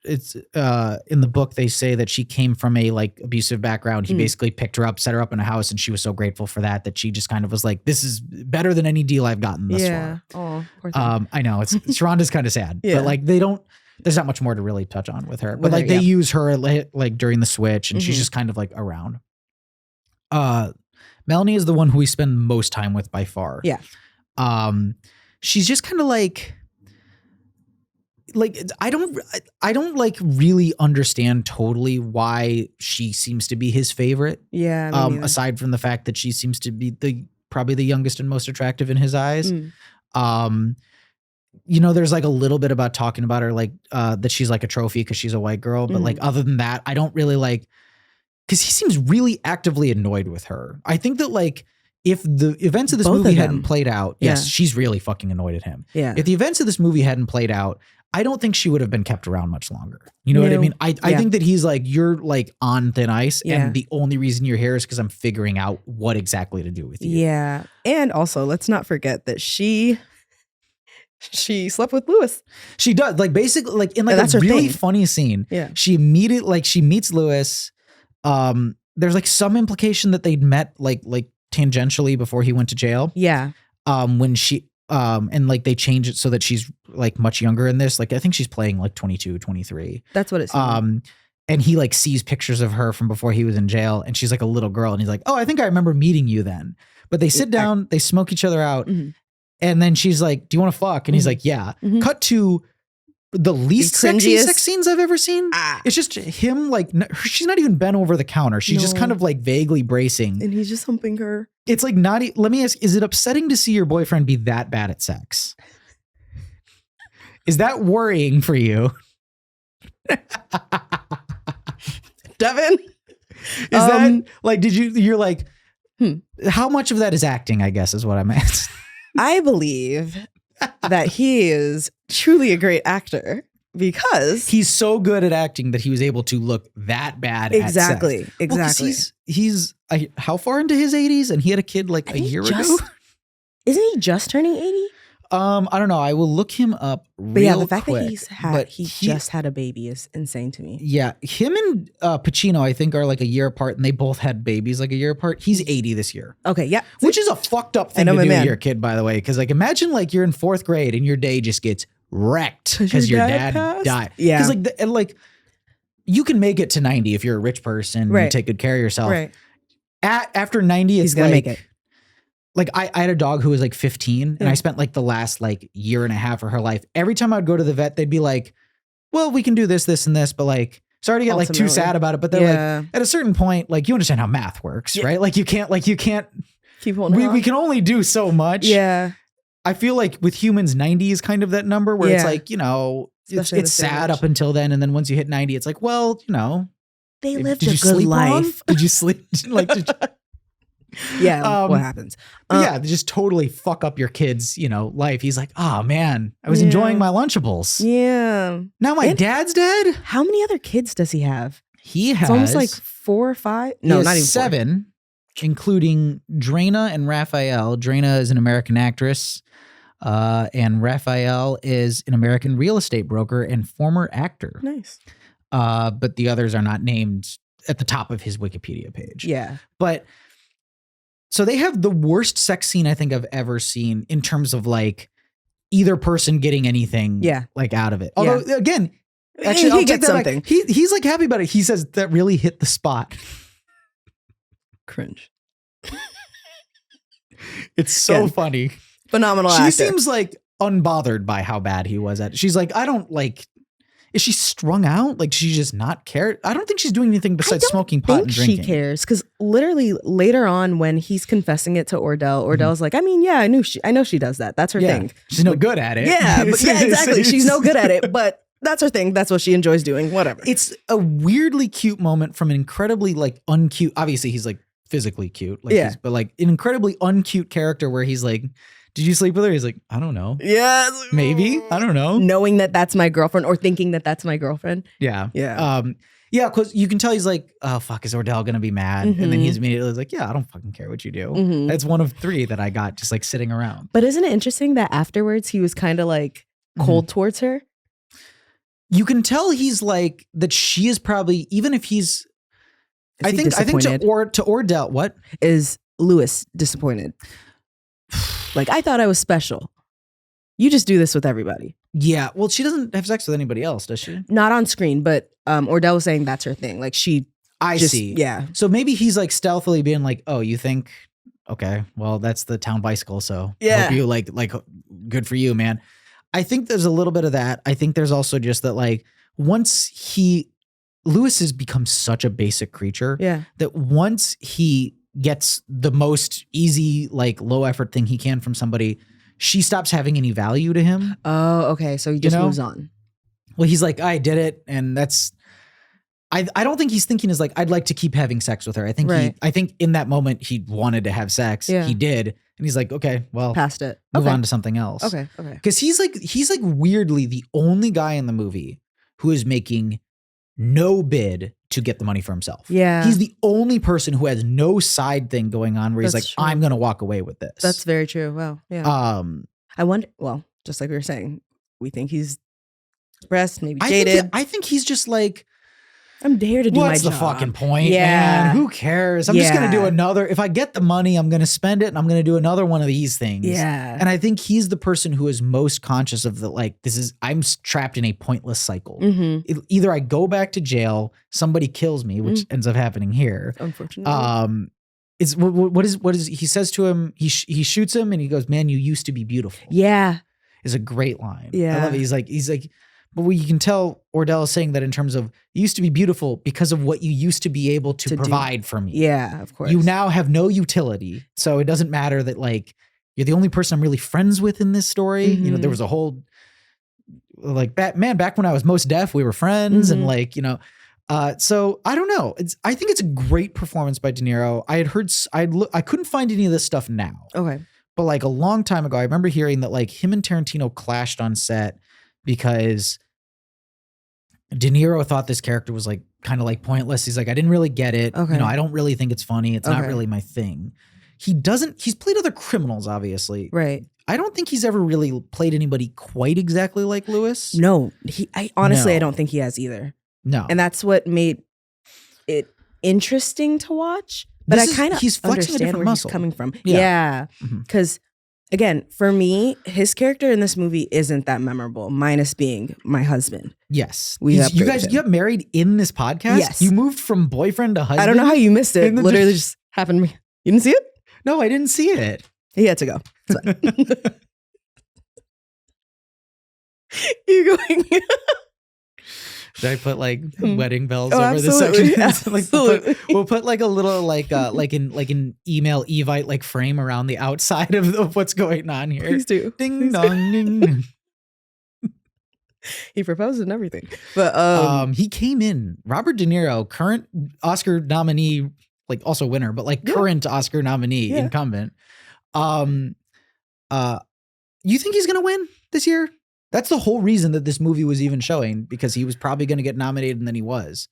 it's in the book they say that she came from a like abusive background. He basically picked her up, set her up in a house, and she was so grateful for that she just kind of was like, this is better than any deal I've gotten thus far. Oh, poor thing. I know Sharonda's kind of sad, but like there's not much more to really touch on with her. But like they use her like during the switch, and she's just kind of like around. Melanie is the one who we spend most time with by far. Yeah. She's just kind of like I don't like really understand totally why she seems to be his favorite. Yeah. Aside from the fact that she seems to be probably the youngest and most attractive in his eyes. You know, there's like a little bit about talking about her, like that she's like a trophy because she's a white girl. But like other than that, I don't really like, because he seems really actively annoyed with her. I think that like if the events of this movie hadn't played out, yes, she's really fucking annoyed at him. Yeah. If the events of this movie hadn't played out, I don't think she would have been kept around much longer. You know what I mean? I think that he's like, you're like on thin ice, and the only reason you're here is because I'm figuring out what exactly to do with you. Yeah. And also, let's not forget that she slept with Lewis. She does. Like basically, like in like a really funny scene. Yeah. She immediately, like she meets Lewis. There's like some implication that they'd met like tangentially before he went to jail. Yeah. When she and like they change it so that she's like much younger in this. Like I think she's playing like 22, 23. That's what it seems. And he like sees pictures of her from before he was in jail, and she's like a little girl, and he's like, "Oh, I think I remember meeting you then." But they sit down, they smoke each other out, and then she's like, "Do you want to fuck?" And he's like, "Yeah." Cut to the least sexy sex scenes I've ever seen. It's just him like she's not even bent over the counter. She's just kind of like vaguely bracing, and he's just humping her. It's like not. Let me ask: is it upsetting to see your boyfriend be that bad at sex? Is that worrying for you? Devin, is that like, you're like, how much of that is acting, I guess is what I'm asking. I believe that he is truly a great actor because he's so good at acting that he was able to look that bad at sex. Exactly. Well, he's how far into his 80s, and he had a kid like a year ago? Isn't he just turning 80? I don't know. I will look him up real quick. But yeah, the fact that he just had a baby is insane to me. Yeah, him and Pacino, I think, are like a year apart, and they both had babies like a year apart. He's 80 this year. Okay, yeah. Which is a fucked up thing to do with your kid, by the way. Because like, imagine like you're in 4th grade and your day just gets wrecked because your dad died. Yeah. Because like you can make it to 90 if you're a rich person, and you take good care of yourself. Right. After 90, it's he's gonna make it. Like I had a dog who was like 15, and I spent like the last like year and a half of her life. Every time I'd go to the vet, they'd be like, "Well, we can do this, this, and this," but like, sorry to get like too sad about it, but they're like, at a certain point, like you understand how math works, right? Like you can't keep holding we can only do so much. Yeah. I feel like with humans, 90 is kind of that number where it's like, you know, it's sad up until then, and then once you hit 90, it's like, well, you know, they lived a good life. Did you sleep? Yeah, what happens? Yeah, they just totally fuck up your kid's, you know, life. He's like, oh man, I was enjoying my Lunchables. Yeah. Now my dad's dead. How many other kids does he have? He has. It's almost like 4 or 5. No, not even 7, including Drana and Raphael. Drana is an American actress, and Raphael is an American real estate broker and former actor. Nice. But the others are not named at the top of his Wikipedia page. Yeah. But so they have the worst sex scene I think I've ever seen in terms of like either person getting anything like out of it. Although again, actually he gets something. He's like happy about it. He says that really hit the spot. Cringe. It's so funny. Phenomenal She actor. seems like unbothered by how bad he was at it. She's like, I don't like. Is she strung out? Like, she just not care? I don't think she's doing anything besides smoking pot and drinking. She cares because literally later on when he's confessing it to Ordell's like, I mean, yeah, I know she does that. That's her thing. She's no good at it. Yeah, but exactly. She's no good at it, but that's her thing. That's what she enjoys doing. Whatever. It's a weirdly cute moment from an incredibly like uncute. Obviously, he's like physically cute, like but like an incredibly uncute character where he's like, did you sleep with her? He's like, I don't know. Yeah. Maybe. I don't know. Knowing that that's my girlfriend or thinking that that's my girlfriend. Yeah. Yeah. Yeah, because you can tell he's like, oh, fuck, is Ordell going to be mad? And then he's immediately like, yeah, I don't fucking care what you do. That's one of 3 that I got just like sitting around. But isn't it interesting that afterwards he was kind of like cold towards her? You can tell he's like, that she is probably, even if he's, I think to Ordell, what? Is Lewis disappointed? Like, I thought I was special. You just do this with everybody. Yeah. Well, she doesn't have sex with anybody else, does she? Not on screen, but Ordell was saying that's her thing. Like I see. Yeah. So maybe he's like stealthily being like, oh, you think, okay, well, that's the town bicycle. So hope you like good for you, man. I think there's a little bit of that. I think there's also just that like once Lewis has become such a basic creature that once he gets the most easy, like low effort thing he can from somebody, she stops having any value to him. Oh, okay. So he just moves on. Well, he's like, I did it. And that's, I don't think he's thinking is like, I'd like to keep having sex with her. I think I think in that moment he wanted to have sex. Yeah. He did. And he's like, okay, well, past it. Move on to something else. Okay. Because he's like weirdly the only guy in the movie who is making no bid to get the money for himself. Yeah. He's the only person who has no side thing going on where he's like, true. I'm going to walk away with this. That's very true. Wow. Yeah. I wonder, well, just like we were saying, we think he's depressed, maybe jaded. I think he's just like, I'm there to do my job. What's the fucking point, man? Who cares? I'm just going to do another. If I get the money, I'm going to spend it and I'm going to do another one of these things. Yeah. And I think he's the person who is most conscious of the, like, I'm trapped in a pointless cycle. Mm-hmm. Either I go back to jail, somebody kills me, which ends up happening here. Unfortunately. What is he says to him, he shoots him and he goes, man, you used to be beautiful. Yeah. Is a great line. Yeah. I love it. He's like, but you can tell Ordell is saying that in terms of you used to be beautiful because of what you used to be able to provide for me. Yeah, of course. You now have no utility. So it doesn't matter that like you're the only person I'm really friends with in this story. Mm-hmm. You know, there was a whole like back when I was most deaf, we were friends and like, you know, so I don't know. I think it's a great performance by De Niro. I couldn't find any of this stuff now. Okay. But like a long time ago, I remember hearing that like him and Tarantino clashed on set because De Niro thought this character was like kind of like pointless. He's like, I didn't really get it. Okay. You know, I don't really think it's funny. It's not really my thing. He's played other criminals, obviously. Right. I don't think he's ever really played anybody quite exactly like Lewis. No, I don't think he has either. No. And that's what made it interesting to watch. But I kind of understand where he's coming from. Yeah. Because again, for me, his character in this movie isn't that memorable, minus being my husband. Yes. You got married in this podcast? Yes. You moved from boyfriend to husband? I don't know how you missed it. Literally just happened to me. You didn't see it? No, I didn't see it. He had to go. You going... Should I put like wedding bells over this section? Absolutely. We'll put like a little like an email Evite like frame around the outside of what's going on here. Please do. Ding dong ding. He proposed and everything. But he came in. Robert De Niro, current Oscar nominee, like also winner, but like current Oscar nominee, incumbent. You think he's gonna win this year? That's the whole reason that this movie was even showing, because he was probably going to get nominated and then he was.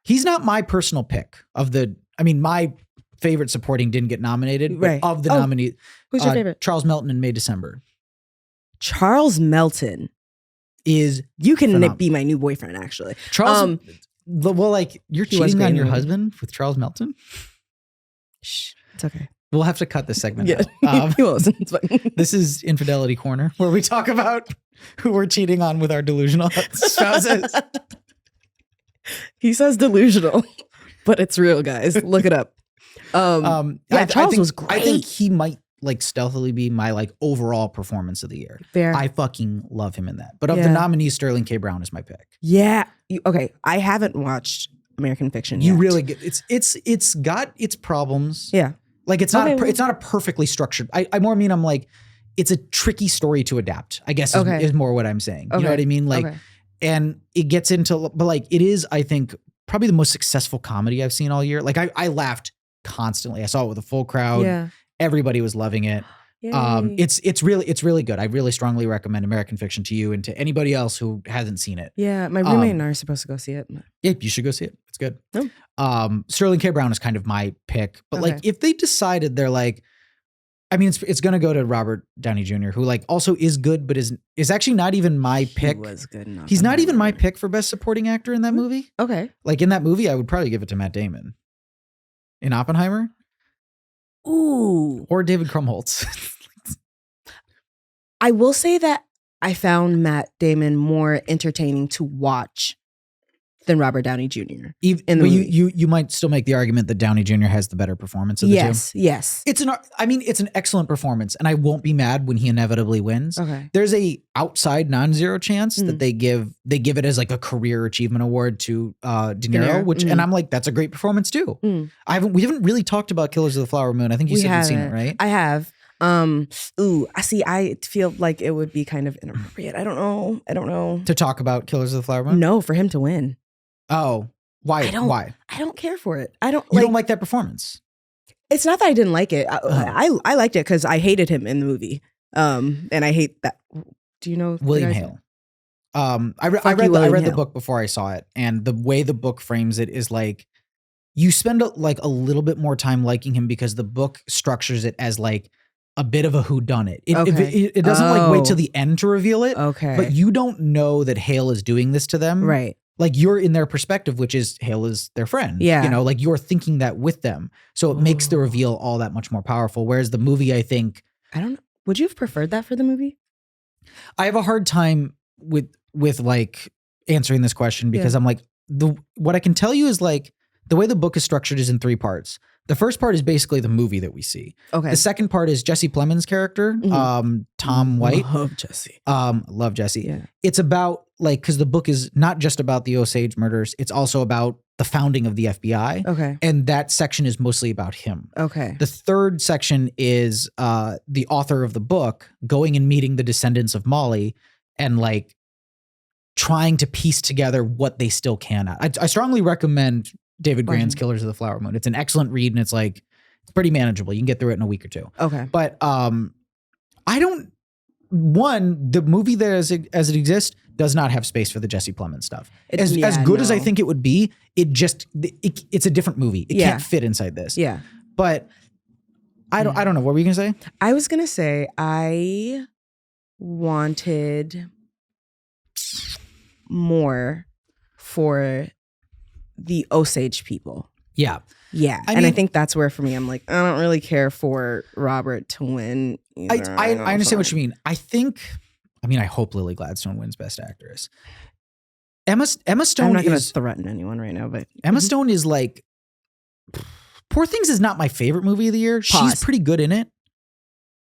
He's not my personal pick my favorite supporting didn't get nominated, but of the nominees. Who's your favorite? Charles Melton in May, December. Charles Melton is you can phenomenal. Be my new boyfriend, actually. Charles, you're cheating on your husband with Charles Melton? Shh, it's okay. We'll have to cut this segment out. It's fine. This is Infidelity Corner, where we talk about who we're cheating on with our delusional spouses. He says delusional, but it's real, guys. Look it up. Charles was great. I think he might like stealthily be my like overall performance of the year. Fair. I fucking love him in that. But of the nominees, Sterling K. Brown is my pick. Yeah. Okay. I haven't watched American Fiction yet. You really get it's got its problems. Yeah. Like it's not a perfectly structured. I more mean I'm like, it's a tricky story to adapt, I guess is more what I'm saying. You know what I mean? Like, and it gets into, but like it is, I think, probably the most successful comedy I've seen all year. Like I laughed constantly. I saw it with a full crowd. Yeah. Everybody was loving it. It's really good. I really strongly recommend American Fiction to you and to anybody else who hasn't seen it. Yeah, my roommate and I are supposed to go see it. Yeah, you should go see it. It's good. Oh. Sterling K. Brown is kind of my pick, but like if they decided they're like, I mean, it's going to go to Robert Downey Jr., who like also is good, but is actually not even my pick. He was good enough. He's not even my pick for best supporting actor in that movie. Okay. Like in that movie, I would probably give it to Matt Damon. In Oppenheimer. Ooh. Or David Krumholtz. I will say that I found Matt Damon more entertaining to watch than Robert Downey Jr. You might still make the argument that Downey Jr. has the better performance of the two. Yes. It's an excellent performance, and I won't be mad when he inevitably wins. Okay. There's a outside non-zero chance that they give it as like a career achievement award to De Niro, and I'm like, that's a great performance too. We haven't really talked about Killers of the Flower Moon. I think you said you've seen it, right? I have. I feel like it would be kind of inappropriate. I don't know. To talk about Killers of the Flower Moon? No, for him to win. Oh, why? Why? I don't care for it. I don't. You don't like that performance? It's not that I didn't like it. I liked it because I hated him in the movie. And I hate that. Do you know William Hale? I read the book before I saw it, and the way the book frames it is like you spend a little bit more time liking him because the book structures it as like a bit of a whodunit. It doesn't like wait till the end to reveal it. Okay, but you don't know that Hale is doing this to them, right? Like you're in their perspective, which is Hale is their friend. Yeah, you know, like you're thinking that with them, so it makes the reveal all that much more powerful. Whereas the movie, I think, I don't know. Would you have preferred that for the movie? I have a hard time with like answering this question because I'm like what I can tell you is like the way the book is structured is in 3 parts. The first part is basically the movie that we see. Okay. The second part is Jesse Plemons' character, Tom White. Love Jesse. Love Jesse. Yeah. It's about like because the book is not just about the Osage murders. It's also about the founding of the FBI. Okay. And that section is mostly about him. Okay. The third section is the author of the book going and meeting the descendants of Molly and like trying to piece together what they still can. I strongly recommend David Grant's Killers of the Flower Moon. It's an excellent read and it's like it's pretty manageable. You can get through it in a week or 2. Okay. But the movie there as it exists does not have space for the Jesse Plemons stuff. As good as I think it would be, it's a different movie. It can't fit inside this. Yeah. But I don't know. What were you gonna say? I was gonna say I wanted more for the Osage people. Yeah. Yeah. I think that's where for me, I'm like, I don't really care for Robert to win. I understand what you mean. I hope Lily Gladstone wins Best Actress. Emma Stone I'm not going to threaten anyone right now, but Emma Stone is like, Poor Things is not my favorite movie of the year. Pause. She's pretty good in it.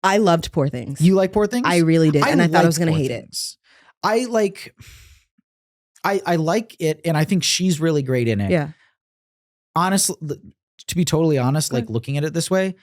I loved Poor Things. You like Poor Things? I really did. And I thought I was going to hate it. I like it, and I think she's really great in it. Yeah. Honestly, to be totally honest, like looking at it this way,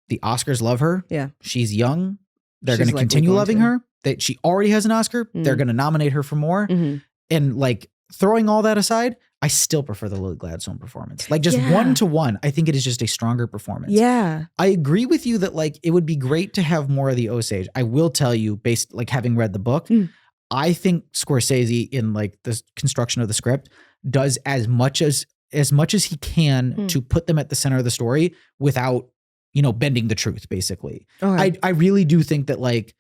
the Oscars love her. Yeah. She's young. They're going to continue loving her. She already has an Oscar. Mm-hmm. They're going to nominate her for more. Mm-hmm. And like throwing all that aside, I still prefer the Lily Gladstone performance. Like just 1-to-1, I think it is just a stronger performance. Yeah. I agree with you that like it would be great to have more of the Osage. I will tell you, based like having read the book, I think Scorsese in like the construction of the script does as much as he can to put them at the center of the story without, bending the truth, basically. Okay. I really do think that like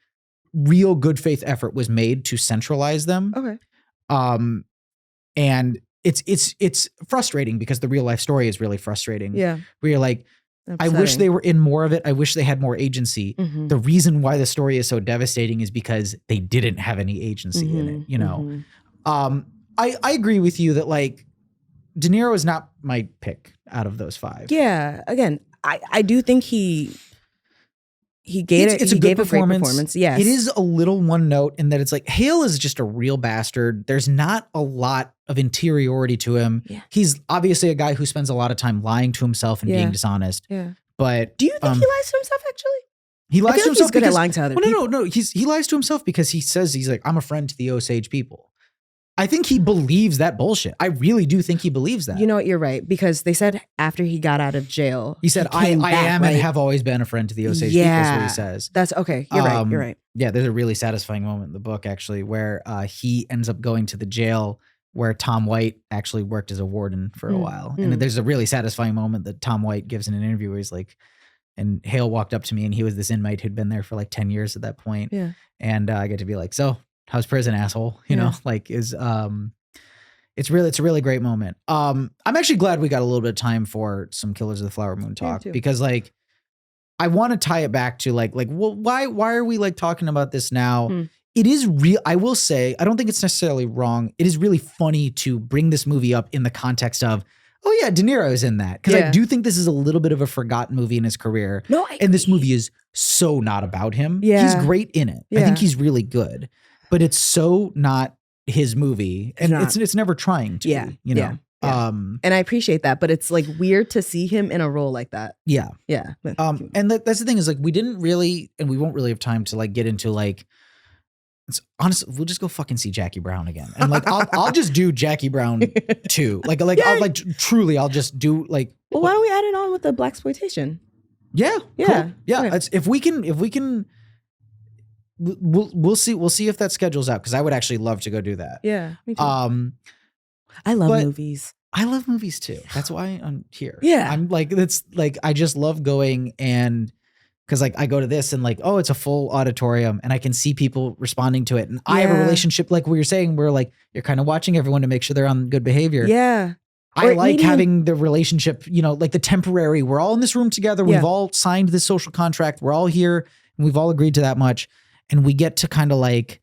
real good faith effort was made to centralize them. Okay. And it's frustrating because the real life story is really frustrating. Yeah. Where you're like, upsetting. I wish they were in more of it. I wish they had more agency. Mm-hmm. The reason why the story is so devastating is because they didn't have any agency in it, Mm-hmm. I agree with you that like De Niro is not my pick out of those 5. Yeah. Again, I do think he gave it's a good performance. Great performance. Yes. It is a little one note in that it's like Hale is just a real bastard. There's not a lot of interiority to him. Yeah. He's obviously a guy who spends a lot of time lying to himself and being dishonest. Yeah. But do you think he lies to himself actually? He lies to himself. He's good at lying to other people. No. He lies to himself because he says he's like, I'm a friend to the Osage people. I think he believes that bullshit. I really do think he believes that. You know what? You're right. Because they said after he got out of jail, he said, I am and have always been a friend to the Osage people, is what he says. That's okay. You're right. You're right. Yeah, there's a really satisfying moment in the book, actually, where he ends up going to the jail where Tom White actually worked as a warden for a while. And there's a really satisfying moment that Tom White gives in an interview where he's like, and Hale walked up to me and he was this inmate who'd been there for like 10 years at that point. Yeah. And I get to be like, so how's prison, asshole? You know, like it's a really great moment. I'm actually glad we got a little bit of time for some Killers of the Flower Moon talk because like I want to tie it back to like well, why are we like talking about this now? It is real. I will say, I don't think it's necessarily wrong. It is really funny to bring this movie up in the context of, oh yeah, De Niro is in that. Because I do think this is a little bit of a forgotten movie in his career. No, and this movie is so not about him. Yeah. He's great in it. Yeah. I think he's really good. But it's so not his movie. And it's never trying to be, you know? Yeah. And I appreciate that, but it's like weird to see him in a role like that. Yeah. Yeah. And that's the thing is like, we didn't really, and we won't really have time to like get into like honestly, we'll just go fucking see Jackie Brown again. And like, I'll just do Jackie Brown 2. Like, I'll like truly, I'll just do like. Well, why don't we add it on with the blaxploitation? Yeah. Yeah. Cool. Yeah. Okay. If we can, we'll see if that schedule's out. Cause I would actually love to go do that. Yeah. Me too. I love movies. I love movies too. That's why I'm here. Yeah. I'm like, it's like, I just love going and cause like I go to this and like, oh, it's a full auditorium and I can see people responding to it. And I have a relationship like what you're saying, where like, you're kind of watching everyone to make sure they're on good behavior. Yeah. I like having the relationship, you know, like the temporary, we're all in this room together. We've all signed this social contract. We're all here and we've all agreed to that much. And we get to kind of like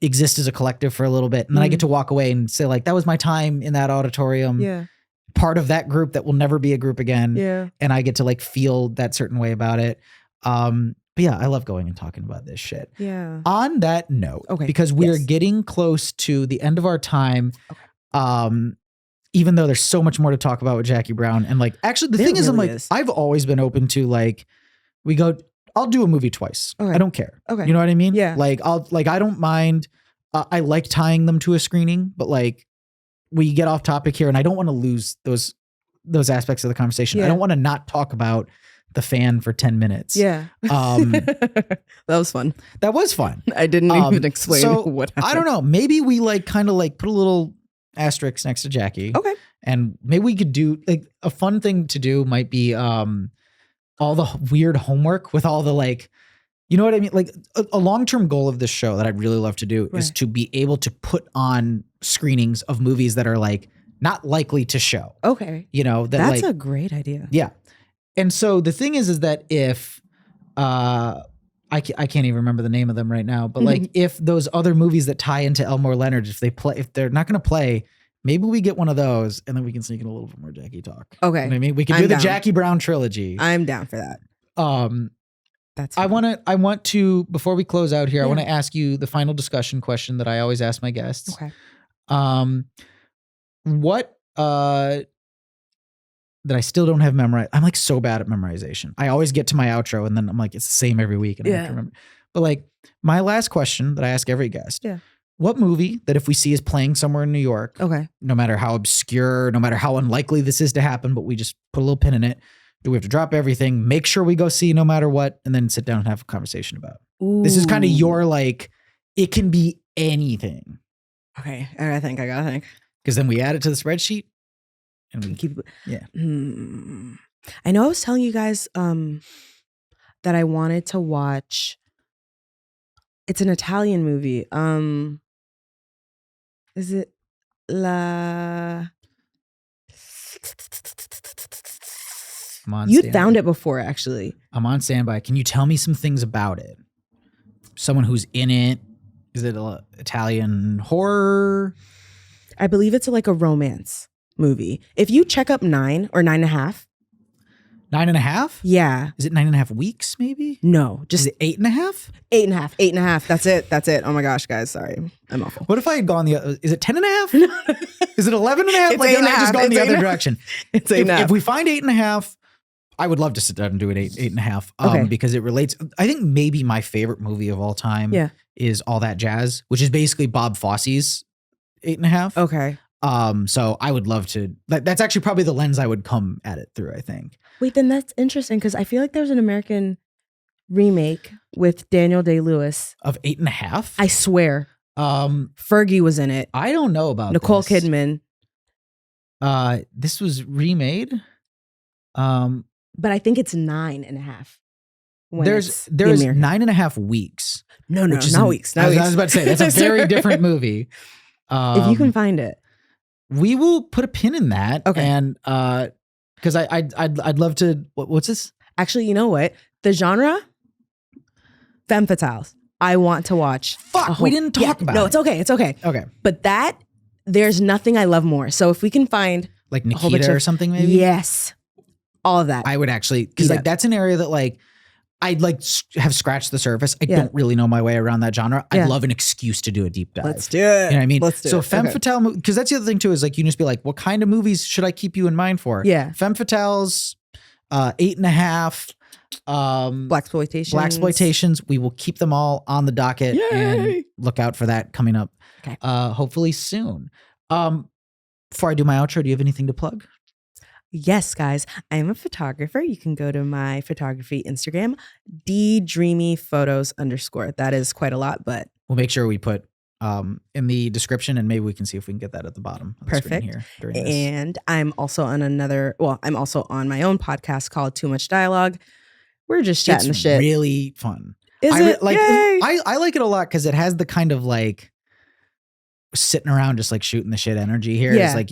exist as a collective for a little bit. And then I get to walk away and say like, that was my time in that auditorium. Yeah. Part of that group that will never be a group again. Yeah. And I get to like feel that certain way about it. But yeah, I love going and talking about this shit. Yeah. On that note, because we are getting close to the end of our time. Even though there's so much more to talk about with Jackie Brown. And like, actually the thing is, I'm like, I've always been open to like, I'll do a movie twice. I don't care. You know what I mean? Yeah. Like I don't mind. I like tying them to a screening, but like we get off topic here and I don't want to lose those aspects of the conversation. I don't want to not talk about The Fan for 10 minutes. Yeah. That was fun. That was fun. I didn't even explain what happened. I don't know. Maybe we like kind of like put a little asterisk next to Jackie. Okay. And maybe we could do like a fun thing to do might be all the weird homework with all the like, you know what I mean? Like a long-term goal of this show that I'd really love to do is to be able to put on screenings of movies that are like not likely to show. Okay. You know, that's like, a great idea. Yeah. And so the thing is that if I can't even remember the name of them right now, but like if those other movies that tie into Elmore Leonard, if they're not going to play, maybe we get one of those and then we can sneak in a little bit more Jackie talk. Okay. You know what I mean? We can do the Jackie Brown trilogy. I'm down for that. That's fun. I want to, before we close out here, I want to ask you the final discussion question that I always ask my guests. Okay. What, that I still don't have memorized. I'm like so bad at memorization. I always get to my outro and then I'm like, it's the same every week. And I have to remember. But like my last question that I ask every guest. Yeah. What movie that if we see is playing somewhere in New York, no matter how obscure, no matter how unlikely this is to happen, but we just put a little pin in it, do we have to drop everything, make sure we go see no matter what, and then sit down and have a conversation about? Ooh. This is kind of your like, it can be anything. Okay, I gotta think. Because then we add it to the spreadsheet and we keep it. Yeah. I know I was telling you guys that I wanted to watch. It's an Italian movie. Is it You found it before, actually. I'm on standby. Can you tell me some things about it? Someone who's in it. Is it an Italian horror? I believe it's like a romance movie. If you check up 9 or 9.5. 9.5? Yeah. Is it 9.5 weeks, maybe? No, just 8.5? 8.5. 8.5. That's it. Oh my gosh, guys. Sorry. I'm awful. What if I had gone the other? Is it 10.5? Is it 11.5? It's like, 8.5. I just gone the other direction. It's 8.5. If we find 8.5, I would love to sit down and do it 8.5. Because it relates. I think maybe my favorite movie of all time is All That Jazz, which is basically Bob Fosse's 8.5. Okay. So I would love to. That's actually probably the lens I would come at it through, I think. Wait, then that's interesting because I feel like there's an American remake with Daniel Day-Lewis of 8.5. I swear. Fergie was in it. I don't know about Nicole Kidman. This was remade. But I think it's 9.5. There's 9.5 weeks. No, not weeks. I was about to say that's a very different movie. If you can find it, we will put a pin in that. Okay, and because I'd love to. What's this? Actually, you know what? The genre, femme fatales. I want to watch. Fuck, we didn't talk about. No, it. It's okay. It's okay. Okay, but there's nothing I love more. So if we can find like Nikita or something, maybe. Yes, all of that. I would actually because like that's an area that like. I'd like have scratched the surface. I don't really know my way around that genre. I'd love an excuse to do a deep dive. Let's do it. You know what I mean? Let's do it. So femme fatale, because that's the other thing too, is like, you just be like, what kind of movies should I keep you in mind for? Yeah. Femme fatales, 8.5. Blaxploitations. We will keep them all on the docket. Yay! And look out for that coming up. Okay. Hopefully soon. Before I do my outro, do you have anything to plug? Yes, guys. I am a photographer. You can go to my photography Instagram, ddreamyphotos_. That is quite a lot, but we'll make sure we put in the description, and maybe we can see if we can get that at the bottom of the screen here during this. And I'm also on I'm also on my own podcast called Too Much Dialogue. We're just chatting the shit. It's really fun. I like it a lot because it has the kind of like sitting around just like shooting the shit energy here. Yeah.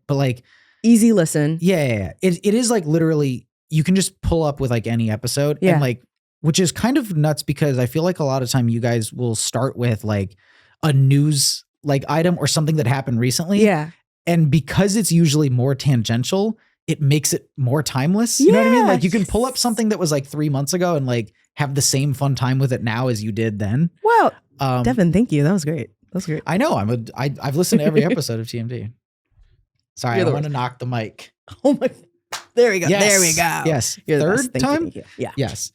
But like easy listen. Yeah. It is like literally you can just pull up with like any episode and like, which is kind of nuts because I feel like a lot of time you guys will start with like a news like item or something that happened recently. Yeah. And because it's usually more tangential, it makes it more timeless. You know what I mean? Like you can pull up something that was like 3 months ago and like have the same fun time with it now as you did then. Well, Devin, thank you. That was great. I know. I've listened to every episode of TMD. Sorry, I don't want to knock the mic. Oh my. There we go. Yes. There we go. Yes. You're the Third best. time? Thank you. Yeah. Yes.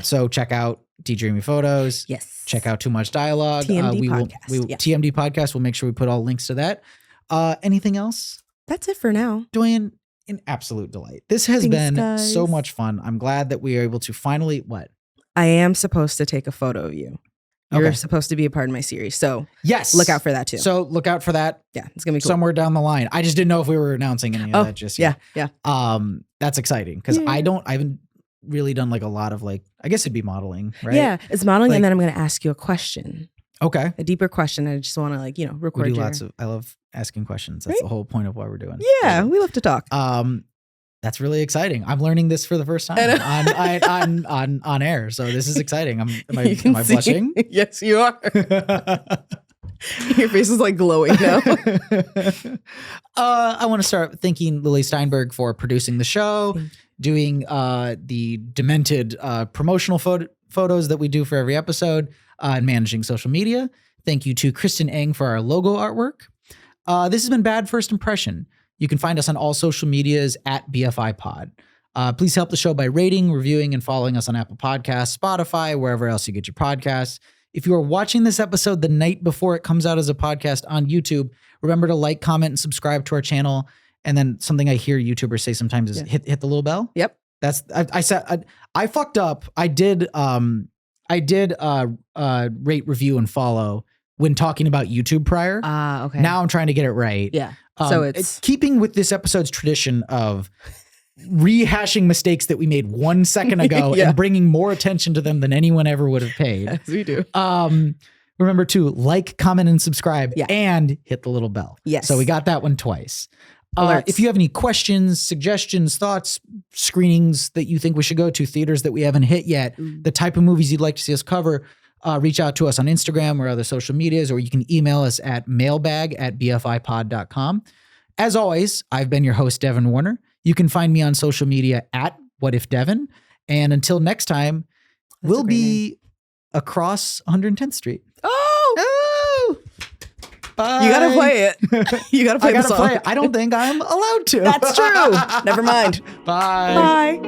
So check out Dreamy Photos. Yes. Check out Too Much Dialogue. TMD podcast. TMD podcast. We'll make sure we put all links to that. Anything else? That's it for now. Doyin, an absolute delight. This has been so much fun. I'm glad that we are able to finally what? I am supposed to take a photo of you. You're supposed to be a part of my series. So yes, look out for that too. So look out for that. Yeah, it's gonna be cool. Somewhere down the line. I just didn't know if we were announcing any of that just yet. Yeah. That's exciting because I haven't really done like a lot of like, I guess it'd be modeling, right? Yeah, it's modeling, and then I'm gonna ask you a question. Okay. A deeper question. I just want to record. We do I love asking questions. That's the whole point of what we're doing. Yeah, we love to talk. That's really exciting. I'm learning this for the first time on air. So this is exciting. Am I blushing? Yes, you are. Your face is like glowing now. I want to start thanking Lily Steinberg for producing the show, doing the demented promotional photos that we do for every episode, and managing social media. Thank you to Kristen Eng for our logo artwork. This has been Bad First Impression. You can find us on all social medias at BFI Pod. Please help the show by rating, reviewing, and following us on Apple Podcasts, Spotify, wherever else you get your podcasts. If you are watching this episode the night before it comes out as a podcast on YouTube, remember to like, comment, and subscribe to our channel. And then something I hear YouTubers say sometimes is hit the little bell. Yep. That's I fucked up. I did rate, review, and follow when talking about YouTube prior. Okay. Now I'm trying to get it right. Yeah. So it's keeping with this episode's tradition of rehashing mistakes that we made 1 second ago and bringing more attention to them than anyone ever would have paid. As we do. Remember to like, comment, and subscribe and hit the little bell. Yes. So we got that one twice. If you have any questions, suggestions, thoughts, screenings that you think we should go to, theaters that we haven't hit yet, the type of movies you'd like to see us cover, reach out to us on Instagram or other social medias, or you can email us at mailbag@bfipod.com. As always, I've been your host, Devin Warner. You can find me on social media at WhatIfDevin. And until next time, we'll be across 1110th Street. Oh! Bye. You got to play it. You got to play the song. Play it. I don't think I'm allowed to. That's true. Never mind. Bye. Bye.